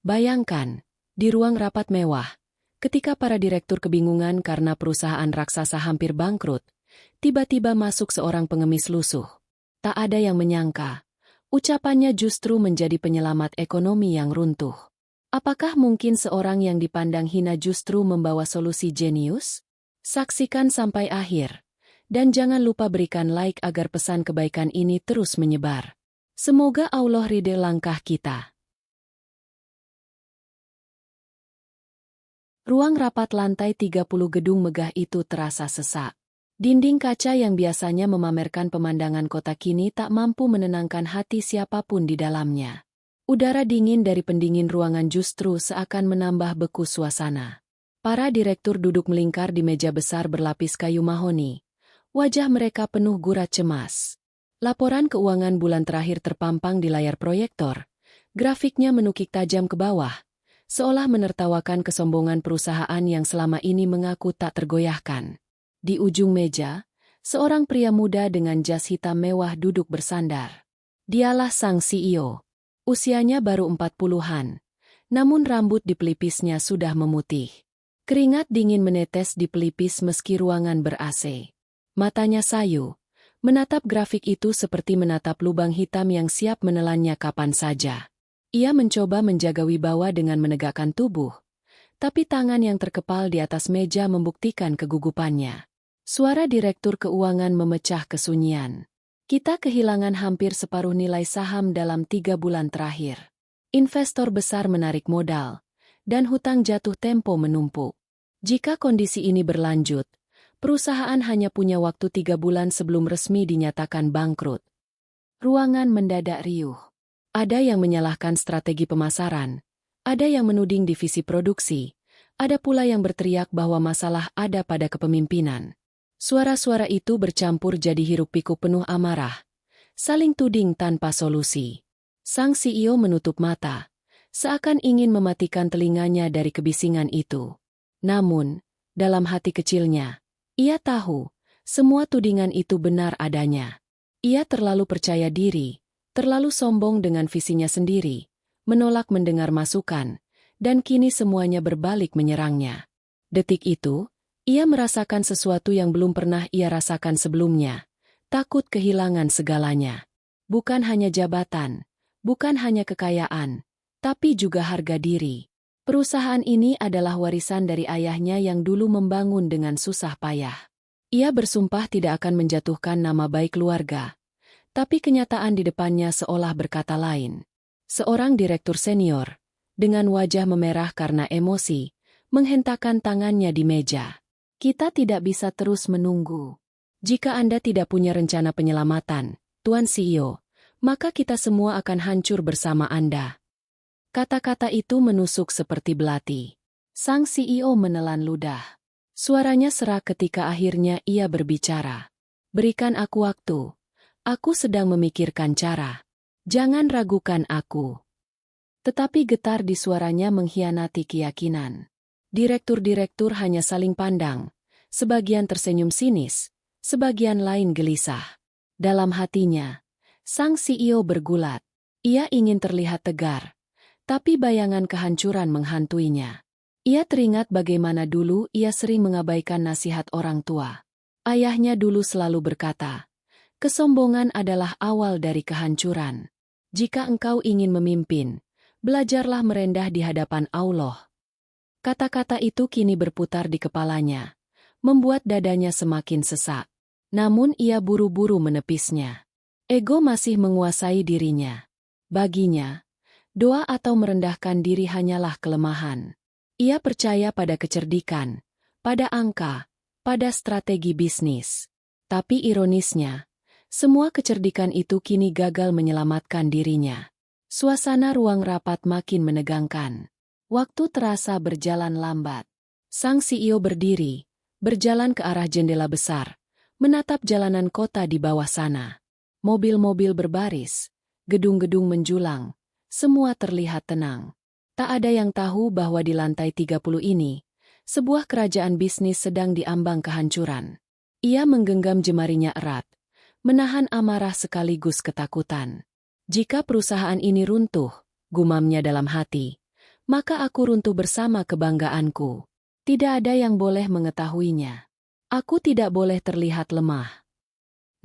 Bayangkan, di ruang rapat mewah, ketika para direktur kebingungan karena perusahaan raksasa hampir bangkrut, tiba-tiba masuk seorang pengemis lusuh. Tak ada yang menyangka, ucapannya justru menjadi penyelamat ekonomi yang runtuh. Apakah mungkin seorang yang dipandang hina justru membawa solusi jenius? Saksikan sampai akhir. Dan jangan lupa berikan like agar pesan kebaikan ini terus menyebar. Semoga Allah ridho langkah kita. Ruang rapat lantai 30 gedung megah itu terasa sesak. Dinding kaca yang biasanya memamerkan pemandangan kota kini tak mampu menenangkan hati siapapun di dalamnya. Udara dingin dari pendingin ruangan justru seakan menambah beku suasana. Para direktur duduk melingkar di meja besar berlapis kayu mahoni. Wajah mereka penuh gurat cemas. Laporan keuangan bulan terakhir terpampang di layar proyektor. Grafiknya menukik tajam ke bawah, seolah menertawakan kesombongan perusahaan yang selama ini mengaku tak tergoyahkan. Di ujung meja, seorang pria muda dengan jas hitam mewah duduk bersandar. Dialah sang CEO. Usianya baru 40-an, namun rambut di pelipisnya sudah memutih. Keringat dingin menetes di pelipis meski ruangan ber-AC. Matanya sayu, menatap grafik itu seperti menatap lubang hitam yang siap menelannya kapan saja. Ia mencoba menjaga wibawa dengan menegakkan tubuh, tapi tangan yang terkepal di atas meja membuktikan kegugupannya. Suara direktur keuangan memecah kesunyian. Kita kehilangan hampir separuh nilai saham dalam 3 bulan terakhir. Investor besar menarik modal, dan hutang jatuh tempo menumpuk. Jika kondisi ini berlanjut, perusahaan hanya punya waktu 3 bulan sebelum resmi dinyatakan bangkrut. Ruangan mendadak riuh. Ada yang menyalahkan strategi pemasaran, ada yang menuding divisi produksi, ada pula yang berteriak bahwa masalah ada pada kepemimpinan. Suara-suara itu bercampur jadi hiruk-pikuk penuh amarah, saling tuding tanpa solusi. Sang CEO menutup mata, seakan ingin mematikan telinganya dari kebisingan itu. Namun, dalam hati kecilnya, ia tahu, semua tudingan itu benar adanya. Ia terlalu percaya diri, terlalu sombong dengan visinya sendiri, menolak mendengar masukan, dan kini semuanya berbalik menyerangnya. Detik itu, ia merasakan sesuatu yang belum pernah ia rasakan sebelumnya, takut kehilangan segalanya. Bukan hanya jabatan, bukan hanya kekayaan, tapi juga harga diri. Perusahaan ini adalah warisan dari ayahnya yang dulu membangun dengan susah payah. Ia bersumpah tidak akan menjatuhkan nama baik keluarga. Tapi kenyataan di depannya seolah berkata lain. Seorang direktur senior, dengan wajah memerah karena emosi, menghentakkan tangannya di meja. Kita tidak bisa terus menunggu. Jika Anda tidak punya rencana penyelamatan, Tuan CEO, maka kita semua akan hancur bersama Anda. Kata-kata itu menusuk seperti belati. Sang CEO menelan ludah. Suaranya serak ketika akhirnya ia berbicara. Berikan aku waktu. Aku sedang memikirkan cara. Jangan ragukan aku. Tetapi getar di suaranya mengkhianati keyakinan. Direktur-direktur hanya saling pandang. Sebagian tersenyum sinis, sebagian lain gelisah. Dalam hatinya, sang CEO bergulat. Ia ingin terlihat tegar. Tapi bayangan kehancuran menghantuinya. Ia teringat bagaimana dulu ia sering mengabaikan nasihat orang tua. Ayahnya dulu selalu berkata, kesombongan adalah awal dari kehancuran. Jika engkau ingin memimpin, belajarlah merendah di hadapan Allah. Kata-kata itu kini berputar di kepalanya, membuat dadanya semakin sesak. Namun ia buru-buru menepisnya. Ego masih menguasai dirinya. Baginya, doa atau merendahkan diri hanyalah kelemahan. Ia percaya pada kecerdikan, pada angka, pada strategi bisnis. Tapi ironisnya, semua kecerdikan itu kini gagal menyelamatkan dirinya. Suasana ruang rapat makin menegangkan. Waktu terasa berjalan lambat. Sang CEO berdiri, berjalan ke arah jendela besar, menatap jalanan kota di bawah sana. Mobil-mobil berbaris, gedung-gedung menjulang. Semua terlihat tenang. Tak ada yang tahu bahwa di lantai 30 ini, sebuah kerajaan bisnis sedang diambang kehancuran. Ia menggenggam jemarinya erat, menahan amarah sekaligus ketakutan. Jika perusahaan ini runtuh, gumamnya dalam hati, maka aku runtuh bersama kebanggaanku. Tidak ada yang boleh mengetahuinya. Aku tidak boleh terlihat lemah.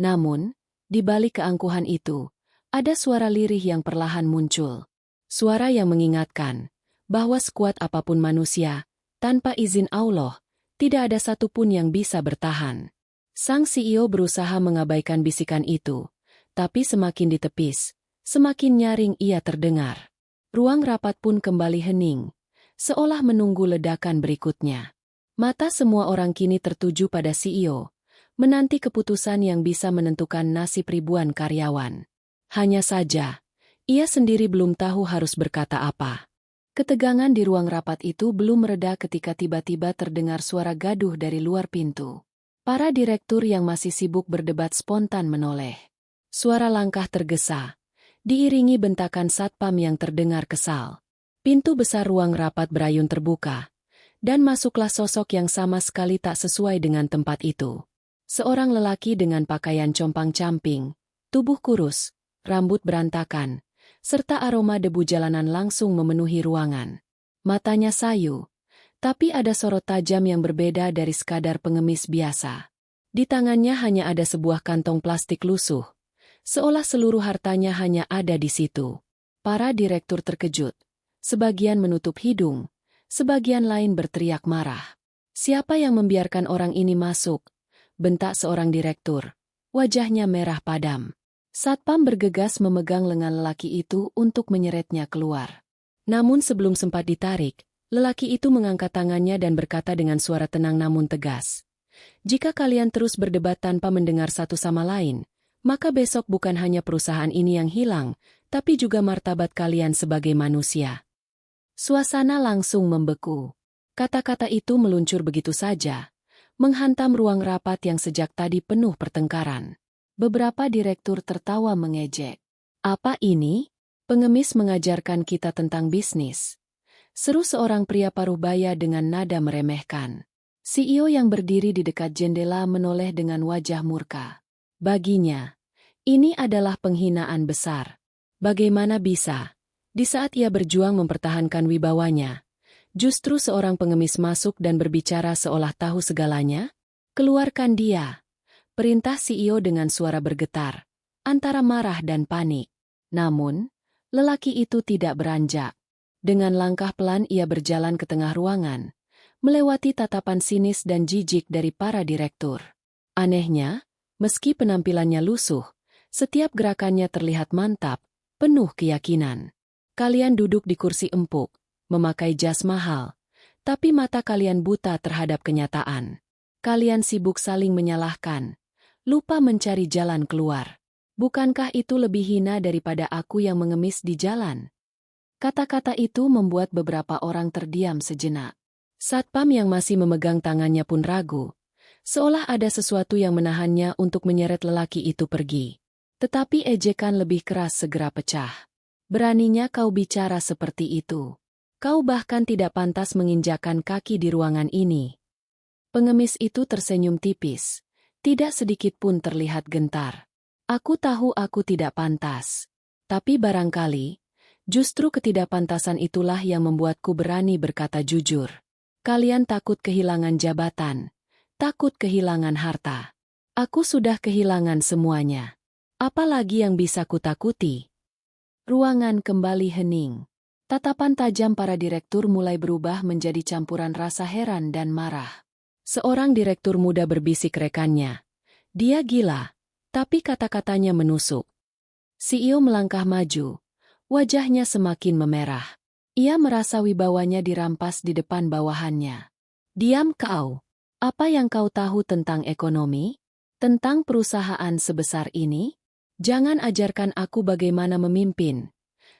Namun, di balik keangkuhan itu, ada suara lirih yang perlahan muncul. Suara yang mengingatkan bahwa sekuat apapun manusia, tanpa izin Allah, tidak ada satupun yang bisa bertahan. Sang CEO berusaha mengabaikan bisikan itu, tapi semakin ditepis, semakin nyaring ia terdengar. Ruang rapat pun kembali hening, seolah menunggu ledakan berikutnya. Mata semua orang kini tertuju pada CEO, menanti keputusan yang bisa menentukan nasib ribuan karyawan. Hanya saja, ia sendiri belum tahu harus berkata apa. Ketegangan di ruang rapat itu belum mereda ketika tiba-tiba terdengar suara gaduh dari luar pintu. Para direktur yang masih sibuk berdebat spontan menoleh. Suara langkah tergesa, diiringi bentakan satpam yang terdengar kesal. Pintu besar ruang rapat berayun terbuka, dan masuklah sosok yang sama sekali tak sesuai dengan tempat itu. Seorang lelaki dengan pakaian compang-camping, tubuh kurus, rambut berantakan, serta aroma debu jalanan langsung memenuhi ruangan. Matanya sayu, tapi ada sorot tajam yang berbeda dari sekadar pengemis biasa. Di tangannya hanya ada sebuah kantong plastik lusuh, seolah seluruh hartanya hanya ada di situ. Para direktur terkejut. Sebagian menutup hidung, sebagian lain berteriak marah. Siapa yang membiarkan orang ini masuk? Bentak seorang direktur. Wajahnya merah padam. Satpam bergegas memegang lengan lelaki itu untuk menyeretnya keluar. Namun sebelum sempat ditarik, lelaki itu mengangkat tangannya dan berkata dengan suara tenang namun tegas. Jika kalian terus berdebat tanpa mendengar satu sama lain, maka besok bukan hanya perusahaan ini yang hilang, tapi juga martabat kalian sebagai manusia. Suasana langsung membeku. Kata-kata itu meluncur begitu saja, menghantam ruang rapat yang sejak tadi penuh pertengkaran. Beberapa direktur tertawa mengejek. Apa ini? Pengemis mengajarkan kita tentang bisnis. Seru seorang pria paruh baya dengan nada meremehkan. CEO yang berdiri di dekat jendela menoleh dengan wajah murka. Baginya, ini adalah penghinaan besar. Bagaimana bisa? Di saat ia berjuang mempertahankan wibawanya, justru seorang pengemis masuk dan berbicara seolah tahu segalanya? Keluarkan dia. Perintah CEO dengan suara bergetar, antara marah dan panik. Namun, lelaki itu tidak beranjak. Dengan langkah pelan ia berjalan ke tengah ruangan, melewati tatapan sinis dan jijik dari para direktur. Anehnya, meski penampilannya lusuh, setiap gerakannya terlihat mantap, penuh keyakinan. Kalian duduk di kursi empuk, memakai jas mahal, tapi mata kalian buta terhadap kenyataan. Kalian sibuk saling menyalahkan, lupa mencari jalan keluar. Bukankah itu lebih hina daripada aku yang mengemis di jalan? Kata-kata itu membuat beberapa orang terdiam sejenak. Satpam yang masih memegang tangannya pun ragu, seolah ada sesuatu yang menahannya untuk menyeret lelaki itu pergi. Tetapi ejekan lebih keras segera pecah. Beraninya kau bicara seperti itu. Kau bahkan tidak pantas menginjakan kaki di ruangan ini. Pengemis itu tersenyum tipis. Tidak sedikit pun terlihat gentar. Aku tahu aku tidak pantas. Tapi barangkali, justru ketidakpantasan itulah yang membuatku berani berkata jujur. Kalian takut kehilangan jabatan. Takut kehilangan harta. Aku sudah kehilangan semuanya. Apalagi yang bisa kutakuti? Ruangan kembali hening. Tatapan tajam para direktur mulai berubah menjadi campuran rasa heran dan marah. Seorang direktur muda berbisik rekannya. Dia gila, tapi kata-katanya menusuk. CEO melangkah maju. Wajahnya semakin memerah. Ia merasa wibawanya dirampas di depan bawahannya. Diam kau. Apa yang kau tahu tentang ekonomi? Tentang perusahaan sebesar ini? Jangan ajarkan aku bagaimana memimpin.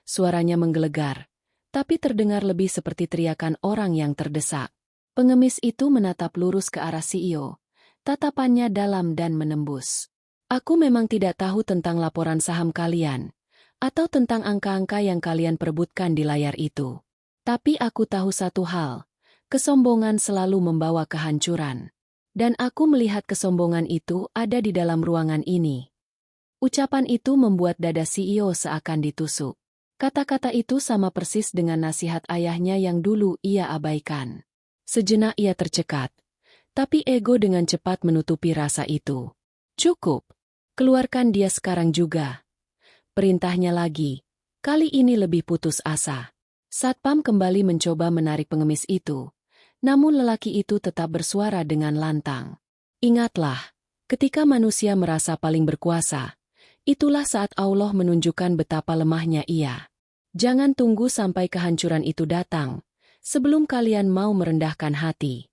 Suaranya menggelegar, tapi terdengar lebih seperti teriakan orang yang terdesak. Pengemis itu menatap lurus ke arah CEO. Tatapannya dalam dan menembus. Aku memang tidak tahu tentang laporan saham kalian, atau tentang angka-angka yang kalian perebutkan di layar itu. Tapi aku tahu satu hal, kesombongan selalu membawa kehancuran. Dan aku melihat kesombongan itu ada di dalam ruangan ini. Ucapan itu membuat dada CEO seakan ditusuk. Kata-kata itu sama persis dengan nasihat ayahnya yang dulu ia abaikan. Sejenak ia tercekat, tapi ego dengan cepat menutupi rasa itu. Cukup, keluarkan dia sekarang juga. Perintahnya lagi, kali ini lebih putus asa. Satpam kembali mencoba menarik pengemis itu, namun lelaki itu tetap bersuara dengan lantang. Ingatlah, ketika manusia merasa paling berkuasa, itulah saat Allah menunjukkan betapa lemahnya ia. Jangan tunggu sampai kehancuran itu datang, sebelum kalian mau merendahkan hati.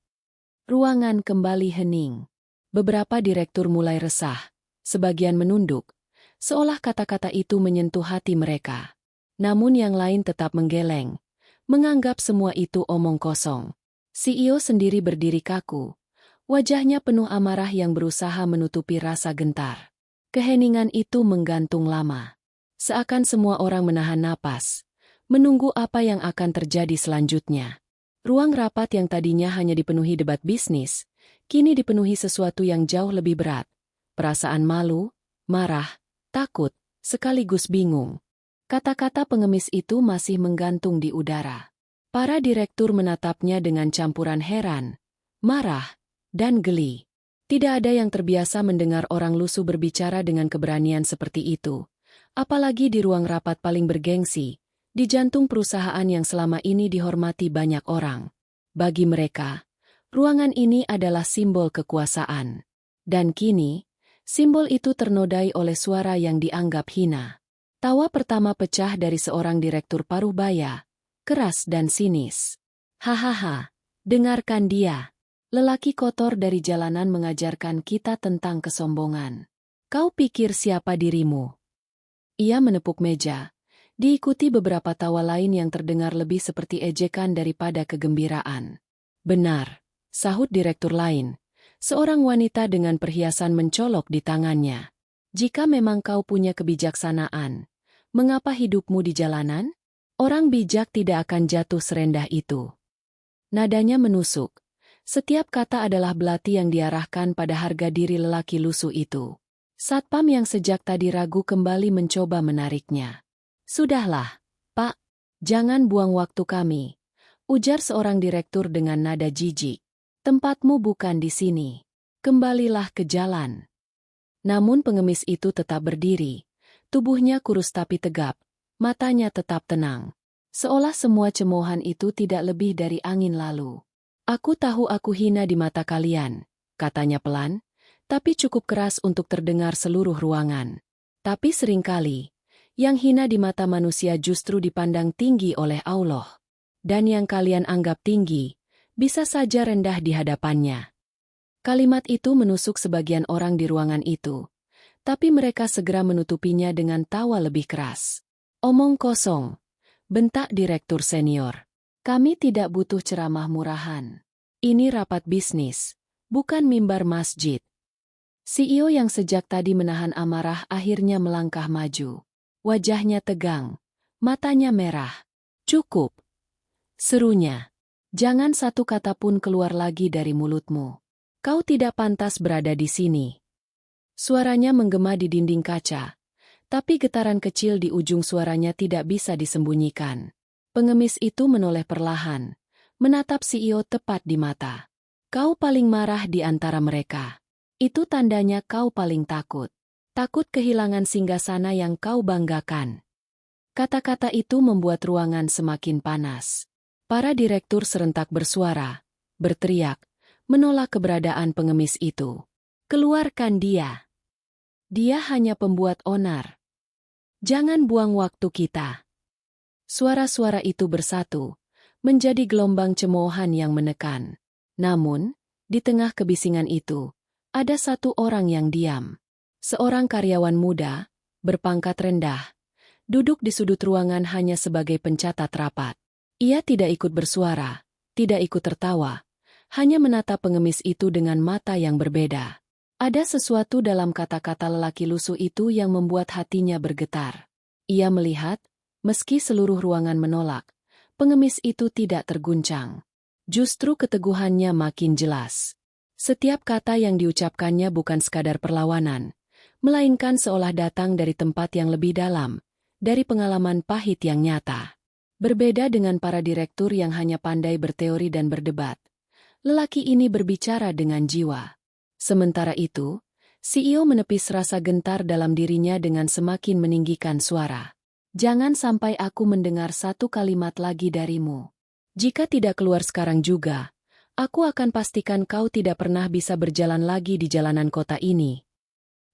Ruangan kembali hening. Beberapa direktur mulai resah, sebagian menunduk, seolah kata-kata itu menyentuh hati mereka. Namun yang lain tetap menggeleng, menganggap semua itu omong kosong. CEO sendiri berdiri kaku, wajahnya penuh amarah yang berusaha menutupi rasa gentar. Keheningan itu menggantung lama. Seakan semua orang menahan napas, menunggu apa yang akan terjadi selanjutnya. Ruang rapat yang tadinya hanya dipenuhi debat bisnis, kini dipenuhi sesuatu yang jauh lebih berat. Perasaan malu, marah, takut, sekaligus bingung. Kata-kata pengemis itu masih menggantung di udara. Para direktur menatapnya dengan campuran heran, marah, dan geli. Tidak ada yang terbiasa mendengar orang lusuh berbicara dengan keberanian seperti itu. Apalagi di ruang rapat paling bergengsi, di jantung perusahaan yang selama ini dihormati banyak orang. Bagi mereka, ruangan ini adalah simbol kekuasaan. Dan kini, simbol itu ternodai oleh suara yang dianggap hina. Tawa pertama pecah dari seorang direktur paruh baya, keras dan sinis. Hahaha, dengarkan dia. Lelaki kotor dari jalanan mengajarkan kita tentang kesombongan. Kau pikir siapa dirimu? Ia menepuk meja, diikuti beberapa tawa lain yang terdengar lebih seperti ejekan daripada kegembiraan. Benar, sahut direktur lain, seorang wanita dengan perhiasan mencolok di tangannya. Jika memang kau punya kebijaksanaan, mengapa hidupmu di jalanan? Orang bijak tidak akan jatuh serendah itu. Nadanya menusuk. Setiap kata adalah belati yang diarahkan pada harga diri lelaki lusuh itu. Satpam yang sejak tadi ragu kembali mencoba menariknya. Sudahlah, Pak, jangan buang waktu kami, ujar seorang direktur dengan nada jijik. Tempatmu bukan di sini. Kembalilah ke jalan. Namun pengemis itu tetap berdiri. Tubuhnya kurus tapi tegap, matanya tetap tenang. Seolah semua cemoohan itu tidak lebih dari angin lalu. Aku tahu aku hina di mata kalian, katanya pelan, tapi cukup keras untuk terdengar seluruh ruangan. Tapi seringkali, yang hina di mata manusia justru dipandang tinggi oleh Allah. Dan yang kalian anggap tinggi, bisa saja rendah di hadapannya. Kalimat itu menusuk sebagian orang di ruangan itu, tapi mereka segera menutupinya dengan tawa lebih keras. Omong kosong, bentak direktur senior. Kami tidak butuh ceramah murahan. Ini rapat bisnis, bukan mimbar masjid. CEO yang sejak tadi menahan amarah akhirnya melangkah maju. Wajahnya tegang, matanya merah. Cukup, serunya. Jangan satu kata pun keluar lagi dari mulutmu. Kau tidak pantas berada di sini. Suaranya menggema di dinding kaca, tapi getaran kecil di ujung suaranya tidak bisa disembunyikan. Pengemis itu menoleh perlahan, menatap CEO tepat di mata. Kau paling marah di antara mereka. Itu tandanya kau paling takut. Takut kehilangan singgasana yang kau banggakan. Kata-kata itu membuat ruangan semakin panas. Para direktur serentak bersuara, berteriak, menolak keberadaan pengemis itu. Keluarkan dia. Dia hanya pembuat onar. Jangan buang waktu kita. Suara-suara itu bersatu, menjadi gelombang cemoohan yang menekan. Namun, di tengah kebisingan itu, ada satu orang yang diam. Seorang karyawan muda, berpangkat rendah, duduk di sudut ruangan hanya sebagai pencatat rapat. Ia tidak ikut bersuara, tidak ikut tertawa, hanya menatap pengemis itu dengan mata yang berbeda. Ada sesuatu dalam kata-kata lelaki lusuh itu yang membuat hatinya bergetar. Ia melihat, meski seluruh ruangan menolak, pengemis itu tidak terguncang. Justru keteguhannya makin jelas. Setiap kata yang diucapkannya bukan sekadar perlawanan, melainkan seolah datang dari tempat yang lebih dalam, dari pengalaman pahit yang nyata. Berbeda dengan para direktur yang hanya pandai berteori dan berdebat, lelaki ini berbicara dengan jiwa. Sementara itu, CEO menepis rasa gentar dalam dirinya dengan semakin meninggikan suara. Jangan sampai aku mendengar satu kalimat lagi darimu. Jika tidak keluar sekarang juga, aku akan pastikan kau tidak pernah bisa berjalan lagi di jalanan kota ini.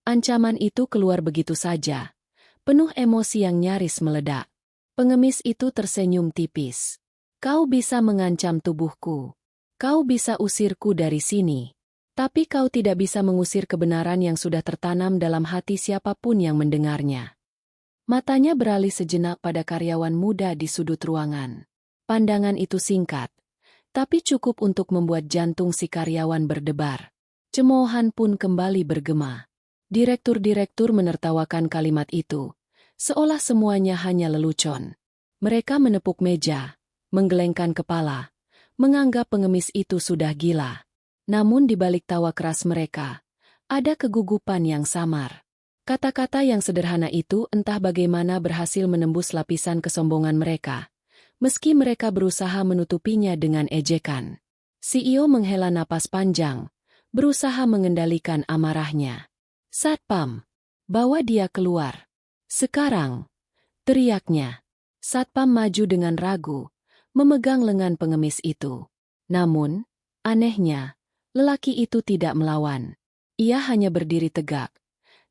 Ancaman itu keluar begitu saja, penuh emosi yang nyaris meledak. Pengemis itu tersenyum tipis. Kau bisa mengancam tubuhku. Kau bisa usirku dari sini. Tapi kau tidak bisa mengusir kebenaran yang sudah tertanam dalam hati siapapun yang mendengarnya. Matanya beralih sejenak pada karyawan muda di sudut ruangan. Pandangan itu singkat, tapi cukup untuk membuat jantung si karyawan berdebar. Cemoohan pun kembali bergema. Direktur-direktur menertawakan kalimat itu, seolah semuanya hanya lelucon. Mereka menepuk meja, menggelengkan kepala, menganggap pengemis itu sudah gila. Namun di balik tawa keras mereka, ada kegugupan yang samar. Kata-kata yang sederhana itu entah bagaimana berhasil menembus lapisan kesombongan mereka, meski mereka berusaha menutupinya dengan ejekan. CEO menghela napas panjang, berusaha mengendalikan amarahnya. "Satpam, bawa dia keluar. Sekarang!" teriaknya. Satpam maju dengan ragu, memegang lengan pengemis itu. Namun, anehnya, lelaki itu tidak melawan. Ia hanya berdiri tegak.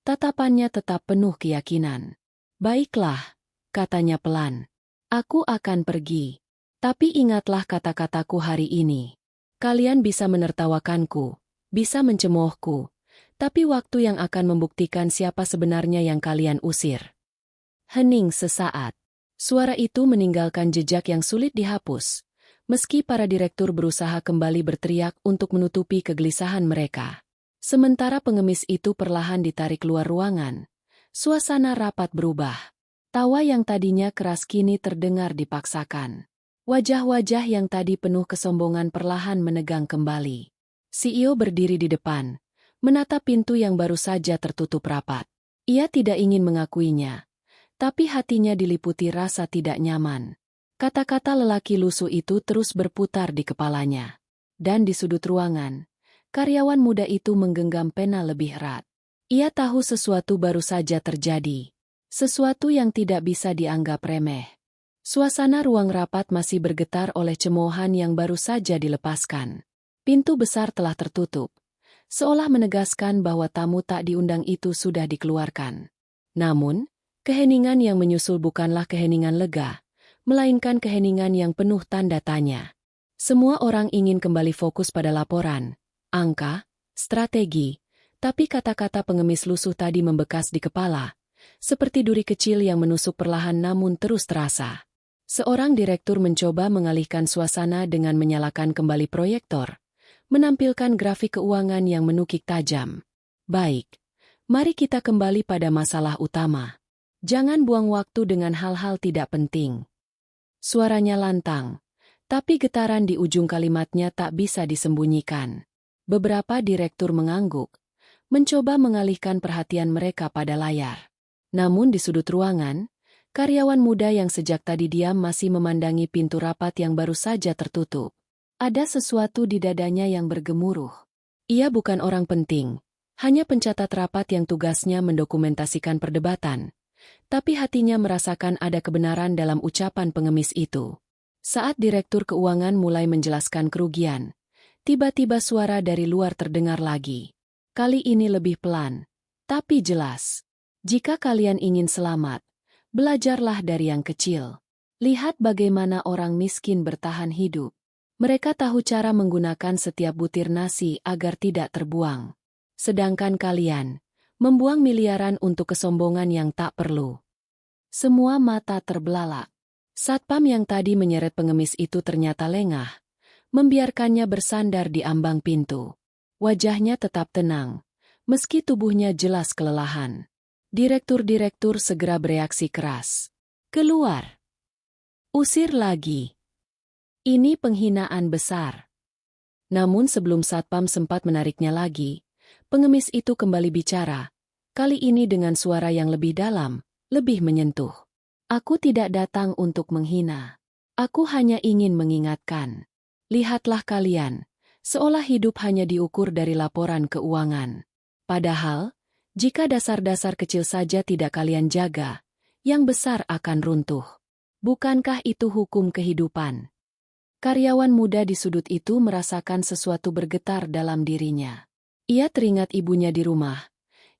Tatapannya tetap penuh keyakinan. "Baiklah," katanya pelan. "Aku akan pergi. Tapi ingatlah kata-kataku hari ini. Kalian bisa menertawakanku, bisa mencemoohku, tapi waktu yang akan membuktikan siapa sebenarnya yang kalian usir." Hening sesaat. Suara itu meninggalkan jejak yang sulit dihapus. Meski para direktur berusaha kembali berteriak untuk menutupi kegelisahan mereka. Sementara pengemis itu perlahan ditarik keluar ruangan, suasana rapat berubah. Tawa yang tadinya keras kini terdengar dipaksakan. Wajah-wajah yang tadi penuh kesombongan perlahan menegang kembali. CEO berdiri di depan, menatap pintu yang baru saja tertutup rapat. Ia tidak ingin mengakuinya, tapi hatinya diliputi rasa tidak nyaman. Kata-kata lelaki lusuh itu terus berputar di kepalanya. Dan di sudut ruangan, karyawan muda itu menggenggam pena lebih erat. Ia tahu sesuatu baru saja terjadi. Sesuatu yang tidak bisa dianggap remeh. Suasana ruang rapat masih bergetar oleh cemoohan yang baru saja dilepaskan. Pintu besar telah tertutup, seolah menegaskan bahwa tamu tak diundang itu sudah dikeluarkan. Namun, keheningan yang menyusul bukanlah keheningan lega, melainkan keheningan yang penuh tanda tanya. Semua orang ingin kembali fokus pada laporan, angka, strategi, tapi kata-kata pengemis lusuh tadi membekas di kepala, seperti duri kecil yang menusuk perlahan namun terus terasa. Seorang direktur mencoba mengalihkan suasana dengan menyalakan kembali proyektor, menampilkan grafik keuangan yang menukik tajam. "Baik, mari kita kembali pada masalah utama. Jangan buang waktu dengan hal-hal tidak penting." Suaranya lantang, tapi getaran di ujung kalimatnya tak bisa disembunyikan. Beberapa direktur mengangguk, mencoba mengalihkan perhatian mereka pada layar. Namun di sudut ruangan, karyawan muda yang sejak tadi diam masih memandangi pintu rapat yang baru saja tertutup. Ada sesuatu di dadanya yang bergemuruh. Ia bukan orang penting, hanya pencatat rapat yang tugasnya mendokumentasikan perdebatan. Tapi hatinya merasakan ada kebenaran dalam ucapan pengemis itu. Saat direktur keuangan mulai menjelaskan kerugian, tiba-tiba suara dari luar terdengar lagi. Kali ini lebih pelan, tapi jelas. "Jika kalian ingin selamat, belajarlah dari yang kecil. Lihat bagaimana orang miskin bertahan hidup. Mereka tahu cara menggunakan setiap butir nasi agar tidak terbuang. Sedangkan kalian membuang miliaran untuk kesombongan yang tak perlu." Semua mata terbelalak. Satpam yang tadi menyeret pengemis itu ternyata lengah, membiarkannya bersandar di ambang pintu. Wajahnya tetap tenang, meski tubuhnya jelas kelelahan. Direktur-direktur segera bereaksi keras. "Keluar! Usir lagi! Ini penghinaan besar." Namun sebelum Satpam sempat menariknya lagi, pengemis itu kembali bicara, kali ini dengan suara yang lebih dalam, lebih menyentuh. Aku tidak datang untuk menghina. Aku hanya ingin mengingatkan. Lihatlah kalian, seolah hidup hanya diukur dari laporan keuangan. Padahal, jika dasar-dasar kecil saja tidak kalian jaga, yang besar akan runtuh. Bukankah itu hukum kehidupan? Karyawan muda di sudut itu merasakan sesuatu bergetar dalam dirinya. Ia teringat ibunya di rumah,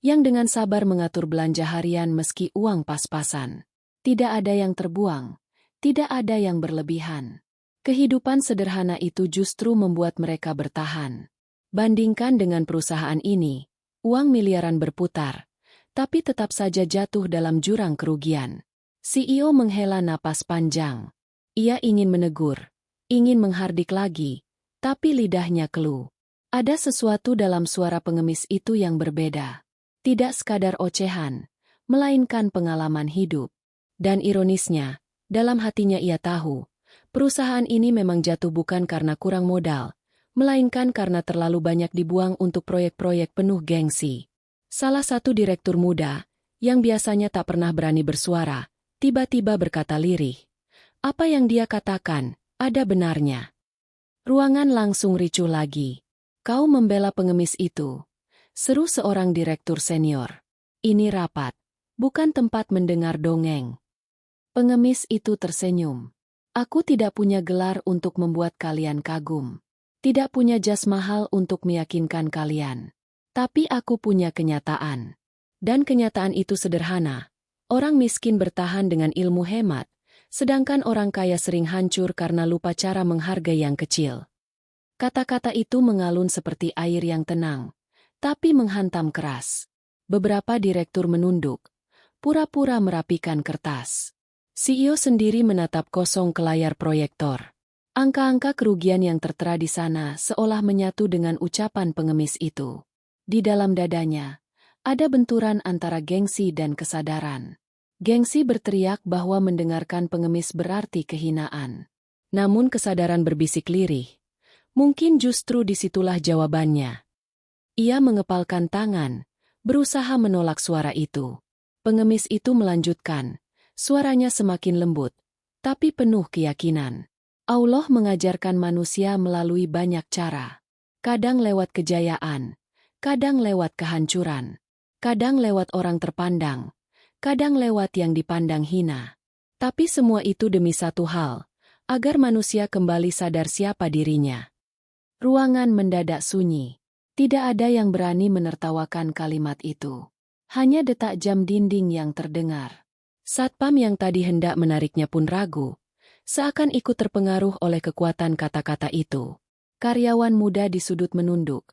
yang dengan sabar mengatur belanja harian meski uang pas-pasan. Tidak ada yang terbuang, tidak ada yang berlebihan. Kehidupan sederhana itu justru membuat mereka bertahan. Bandingkan dengan perusahaan ini, uang miliaran berputar, tapi tetap saja jatuh dalam jurang kerugian. CEO menghela napas panjang. Ia ingin menegur, ingin menghardik lagi, tapi lidahnya keluh. Ada sesuatu dalam suara pengemis itu yang berbeda. Tidak sekadar ocehan, melainkan pengalaman hidup. Dan ironisnya, dalam hatinya ia tahu, perusahaan ini memang jatuh bukan karena kurang modal, melainkan karena terlalu banyak dibuang untuk proyek-proyek penuh gengsi. Salah satu direktur muda, yang biasanya tak pernah berani bersuara, tiba-tiba berkata lirih. Apa yang dia katakan, ada benarnya. Ruangan langsung ricuh lagi. Kau membela pengemis itu, seru seorang direktur senior. Ini rapat, bukan tempat mendengar dongeng. Pengemis itu tersenyum. Aku tidak punya gelar untuk membuat kalian kagum. Tidak punya jas mahal untuk meyakinkan kalian. Tapi aku punya kenyataan. Dan kenyataan itu sederhana. Orang miskin bertahan dengan ilmu hemat, sedangkan orang kaya sering hancur karena lupa cara menghargai yang kecil. Kata-kata itu mengalun seperti air yang tenang, tapi menghantam keras. Beberapa direktur menunduk, pura-pura merapikan kertas. CEO sendiri menatap kosong ke layar proyektor. Angka-angka kerugian yang tertera di sana seolah menyatu dengan ucapan pengemis itu. Di dalam dadanya, ada benturan antara gengsi dan kesadaran. Gengsi berteriak bahwa mendengarkan pengemis berarti kehinaan. Namun kesadaran berbisik lirih. Mungkin justru disitulah jawabannya. Ia mengepalkan tangan, berusaha menolak suara itu. Pengemis itu melanjutkan. Suaranya semakin lembut, tapi penuh keyakinan. Allah mengajarkan manusia melalui banyak cara. Kadang lewat kejayaan, kadang lewat kehancuran, kadang lewat orang terpandang, kadang lewat yang dipandang hina. Tapi semua itu demi satu hal, agar manusia kembali sadar siapa dirinya. Ruangan mendadak sunyi. Tidak ada yang berani menertawakan kalimat itu. Hanya detak jam dinding yang terdengar. Satpam yang tadi hendak menariknya pun ragu, seakan ikut terpengaruh oleh kekuatan kata-kata itu. Karyawan muda di sudut menunduk.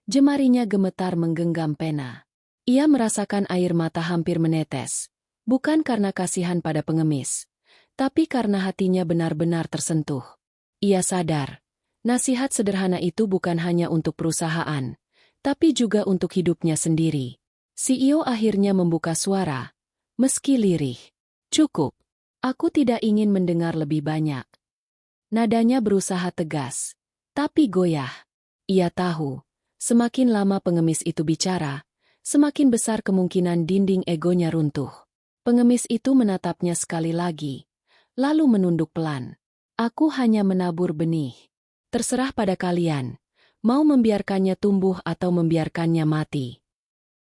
Jemarinya gemetar menggenggam pena. Ia merasakan air mata hampir menetes, bukan karena kasihan pada pengemis, tapi karena hatinya benar-benar tersentuh. Ia sadar, nasihat sederhana itu bukan hanya untuk perusahaan, tapi juga untuk hidupnya sendiri. CEO akhirnya membuka suara. Meski lirih, cukup. Aku tidak ingin mendengar lebih banyak. Nadanya berusaha tegas, tapi goyah. Ia tahu, semakin lama pengemis itu bicara, semakin besar kemungkinan dinding egonya runtuh. Pengemis itu menatapnya sekali lagi, lalu menunduk pelan. Aku hanya menabur benih. Terserah pada kalian, mau membiarkannya tumbuh atau membiarkannya mati.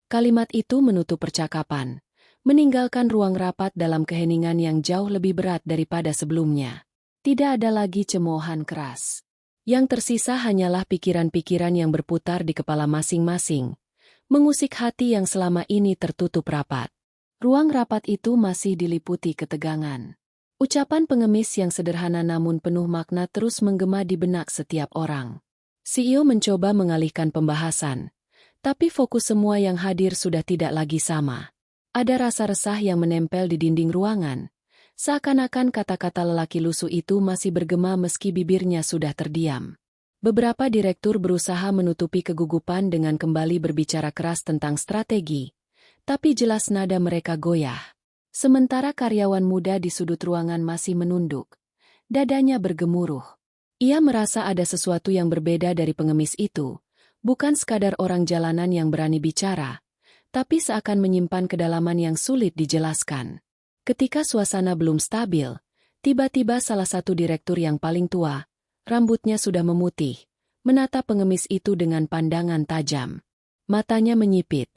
Kalimat itu menutup percakapan. Meninggalkan ruang rapat dalam keheningan yang jauh lebih berat daripada sebelumnya. Tidak ada lagi cemoohan keras. Yang tersisa hanyalah pikiran-pikiran yang berputar di kepala masing-masing, mengusik hati yang selama ini tertutup rapat. Ruang rapat itu masih diliputi ketegangan. Ucapan pengemis yang sederhana namun penuh makna terus menggema di benak setiap orang. CEO mencoba mengalihkan pembahasan, tapi fokus semua yang hadir sudah tidak lagi sama. Ada rasa resah yang menempel di dinding ruangan, seakan-akan kata-kata lelaki lusuh itu masih bergema meski bibirnya sudah terdiam. Beberapa direktur berusaha menutupi kegugupan dengan kembali berbicara keras tentang strategi, tapi jelas nada mereka goyah. Sementara karyawan muda di sudut ruangan masih menunduk, dadanya bergemuruh. Ia merasa ada sesuatu yang berbeda dari pengemis itu, bukan sekadar orang jalanan yang berani bicara, tapi seakan menyimpan kedalaman yang sulit dijelaskan. Ketika suasana belum stabil, tiba-tiba salah satu direktur yang paling tua, rambutnya sudah memutih, menatap pengemis itu dengan pandangan tajam. Matanya menyipit,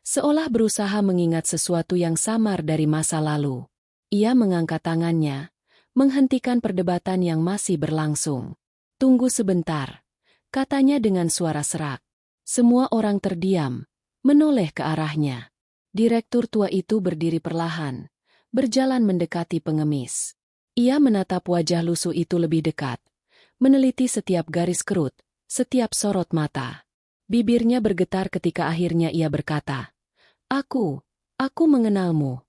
seolah berusaha mengingat sesuatu yang samar dari masa lalu. Ia mengangkat tangannya, menghentikan perdebatan yang masih berlangsung. "Tunggu sebentar," katanya dengan suara serak. Semua orang terdiam, menoleh ke arahnya. Direktur tua itu berdiri perlahan, berjalan mendekati pengemis. Ia menatap wajah lusuh itu lebih dekat, meneliti setiap garis kerut, setiap sorot mata. Bibirnya bergetar ketika akhirnya ia berkata, Aku mengenalmu."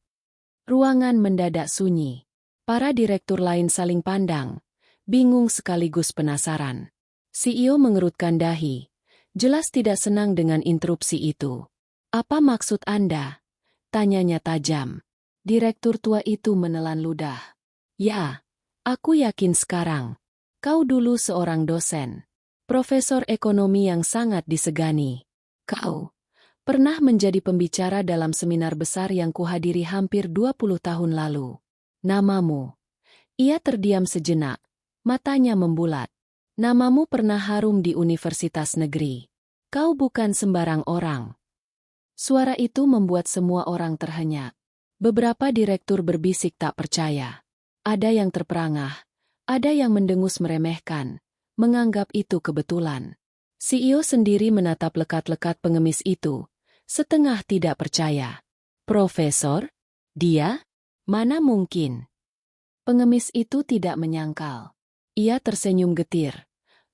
Ruangan mendadak sunyi. Para direktur lain saling pandang, bingung sekaligus penasaran. CEO mengerutkan dahi, jelas tidak senang dengan interupsi itu. "Apa maksud Anda?" tanyanya tajam. Direktur tua itu menelan ludah. "Ya, aku yakin sekarang. Kau dulu seorang dosen, profesor ekonomi yang sangat disegani. Kau pernah menjadi pembicara dalam seminar besar yang kuhadiri hampir 20 tahun lalu. Namamu." Ia terdiam sejenak, matanya membulat. "Namamu pernah harum di universitas negeri. Kau bukan sembarang orang." Suara itu membuat semua orang terhenyak. Beberapa direktur berbisik tak percaya. Ada yang terperangah, ada yang mendengus meremehkan, menganggap itu kebetulan. CEO sendiri menatap lekat-lekat pengemis itu, setengah tidak percaya. "Profesor? Dia? Mana mungkin?" Pengemis itu tidak menyangkal. Ia tersenyum getir,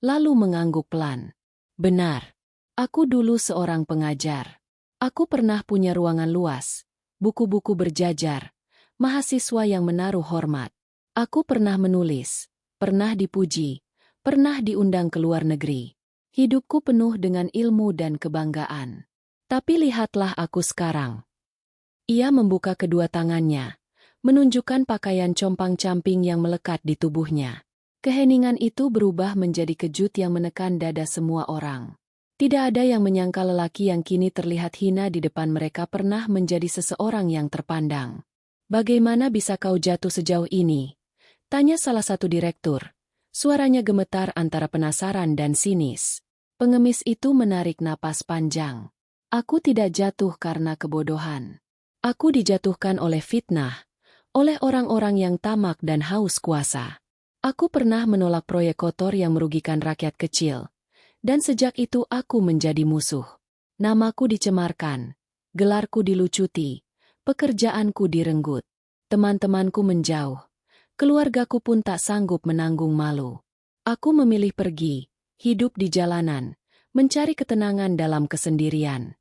lalu mengangguk pelan. "Benar. Aku dulu seorang pengajar. Aku pernah punya ruangan luas, buku-buku berjajar, mahasiswa yang menaruh hormat. Aku pernah menulis, pernah dipuji, pernah diundang ke luar negeri. Hidupku penuh dengan ilmu dan kebanggaan. Tapi lihatlah aku sekarang." Ia membuka kedua tangannya, menunjukkan pakaian compang-camping yang melekat di tubuhnya. Keheningan itu berubah menjadi kejut yang menekan dada semua orang. Tidak ada yang menyangka lelaki yang kini terlihat hina di depan mereka pernah menjadi seseorang yang terpandang. "Bagaimana bisa kau jatuh sejauh ini?" tanya salah satu direktur. Suaranya gemetar antara penasaran dan sinis. Pengemis itu menarik napas panjang. "Aku tidak jatuh karena kebodohan. Aku dijatuhkan oleh fitnah, oleh orang-orang yang tamak dan haus kuasa. Aku pernah menolak proyek kotor yang merugikan rakyat kecil. Dan sejak itu aku menjadi musuh. Namaku dicemarkan, gelarku dilucuti, pekerjaanku direnggut. Teman-temanku menjauh. Keluargaku pun tak sanggup menanggung malu. Aku memilih pergi, hidup di jalanan, mencari ketenangan dalam kesendirian."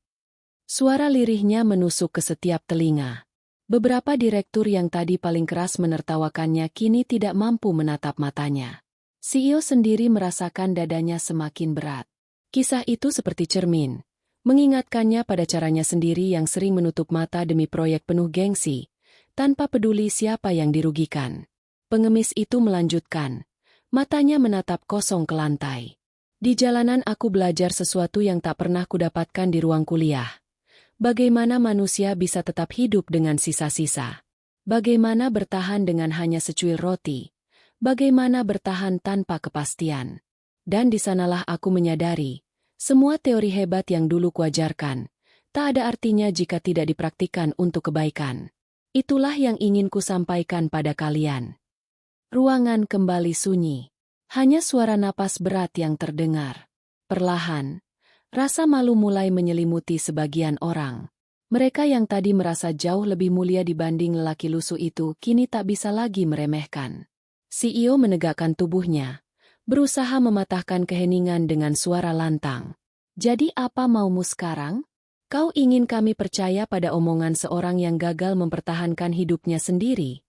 Suara lirihnya menusuk ke setiap telinga. Beberapa direktur yang tadi paling keras menertawakannya kini tidak mampu menatap matanya. CEO sendiri merasakan dadanya semakin berat. Kisah itu seperti cermin, mengingatkannya pada caranya sendiri yang sering menutup mata demi proyek penuh gengsi, tanpa peduli siapa yang dirugikan. Pengemis itu melanjutkan, matanya menatap kosong ke lantai. "Di jalanan aku belajar sesuatu yang tak pernah kudapatkan di ruang kuliah. Bagaimana manusia bisa tetap hidup dengan sisa-sisa? Bagaimana bertahan dengan hanya secuil roti? Bagaimana bertahan tanpa kepastian?" Dan di sanalah aku menyadari, semua teori hebat yang dulu kuajarkan, tak ada artinya jika tidak dipraktikkan untuk kebaikan. Itulah yang ingin kusampaikan pada kalian. Ruangan kembali sunyi. Hanya suara napas berat yang terdengar. Perlahan, rasa malu mulai menyelimuti sebagian orang. Mereka yang tadi merasa jauh lebih mulia dibanding lelaki lusuh itu kini tak bisa lagi meremehkan. CEO menegakkan tubuhnya, berusaha mematahkan keheningan dengan suara lantang. "Jadi apa maumu sekarang? Kau ingin kami percaya pada omongan seorang yang gagal mempertahankan hidupnya sendiri?"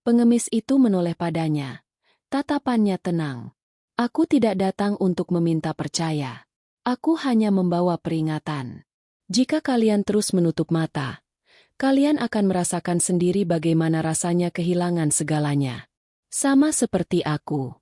Pengemis itu menoleh padanya. Tatapannya tenang. "Aku tidak datang untuk meminta percaya. Aku hanya membawa peringatan. Jika kalian terus menutup mata, kalian akan merasakan sendiri bagaimana rasanya kehilangan segalanya. Sama seperti aku."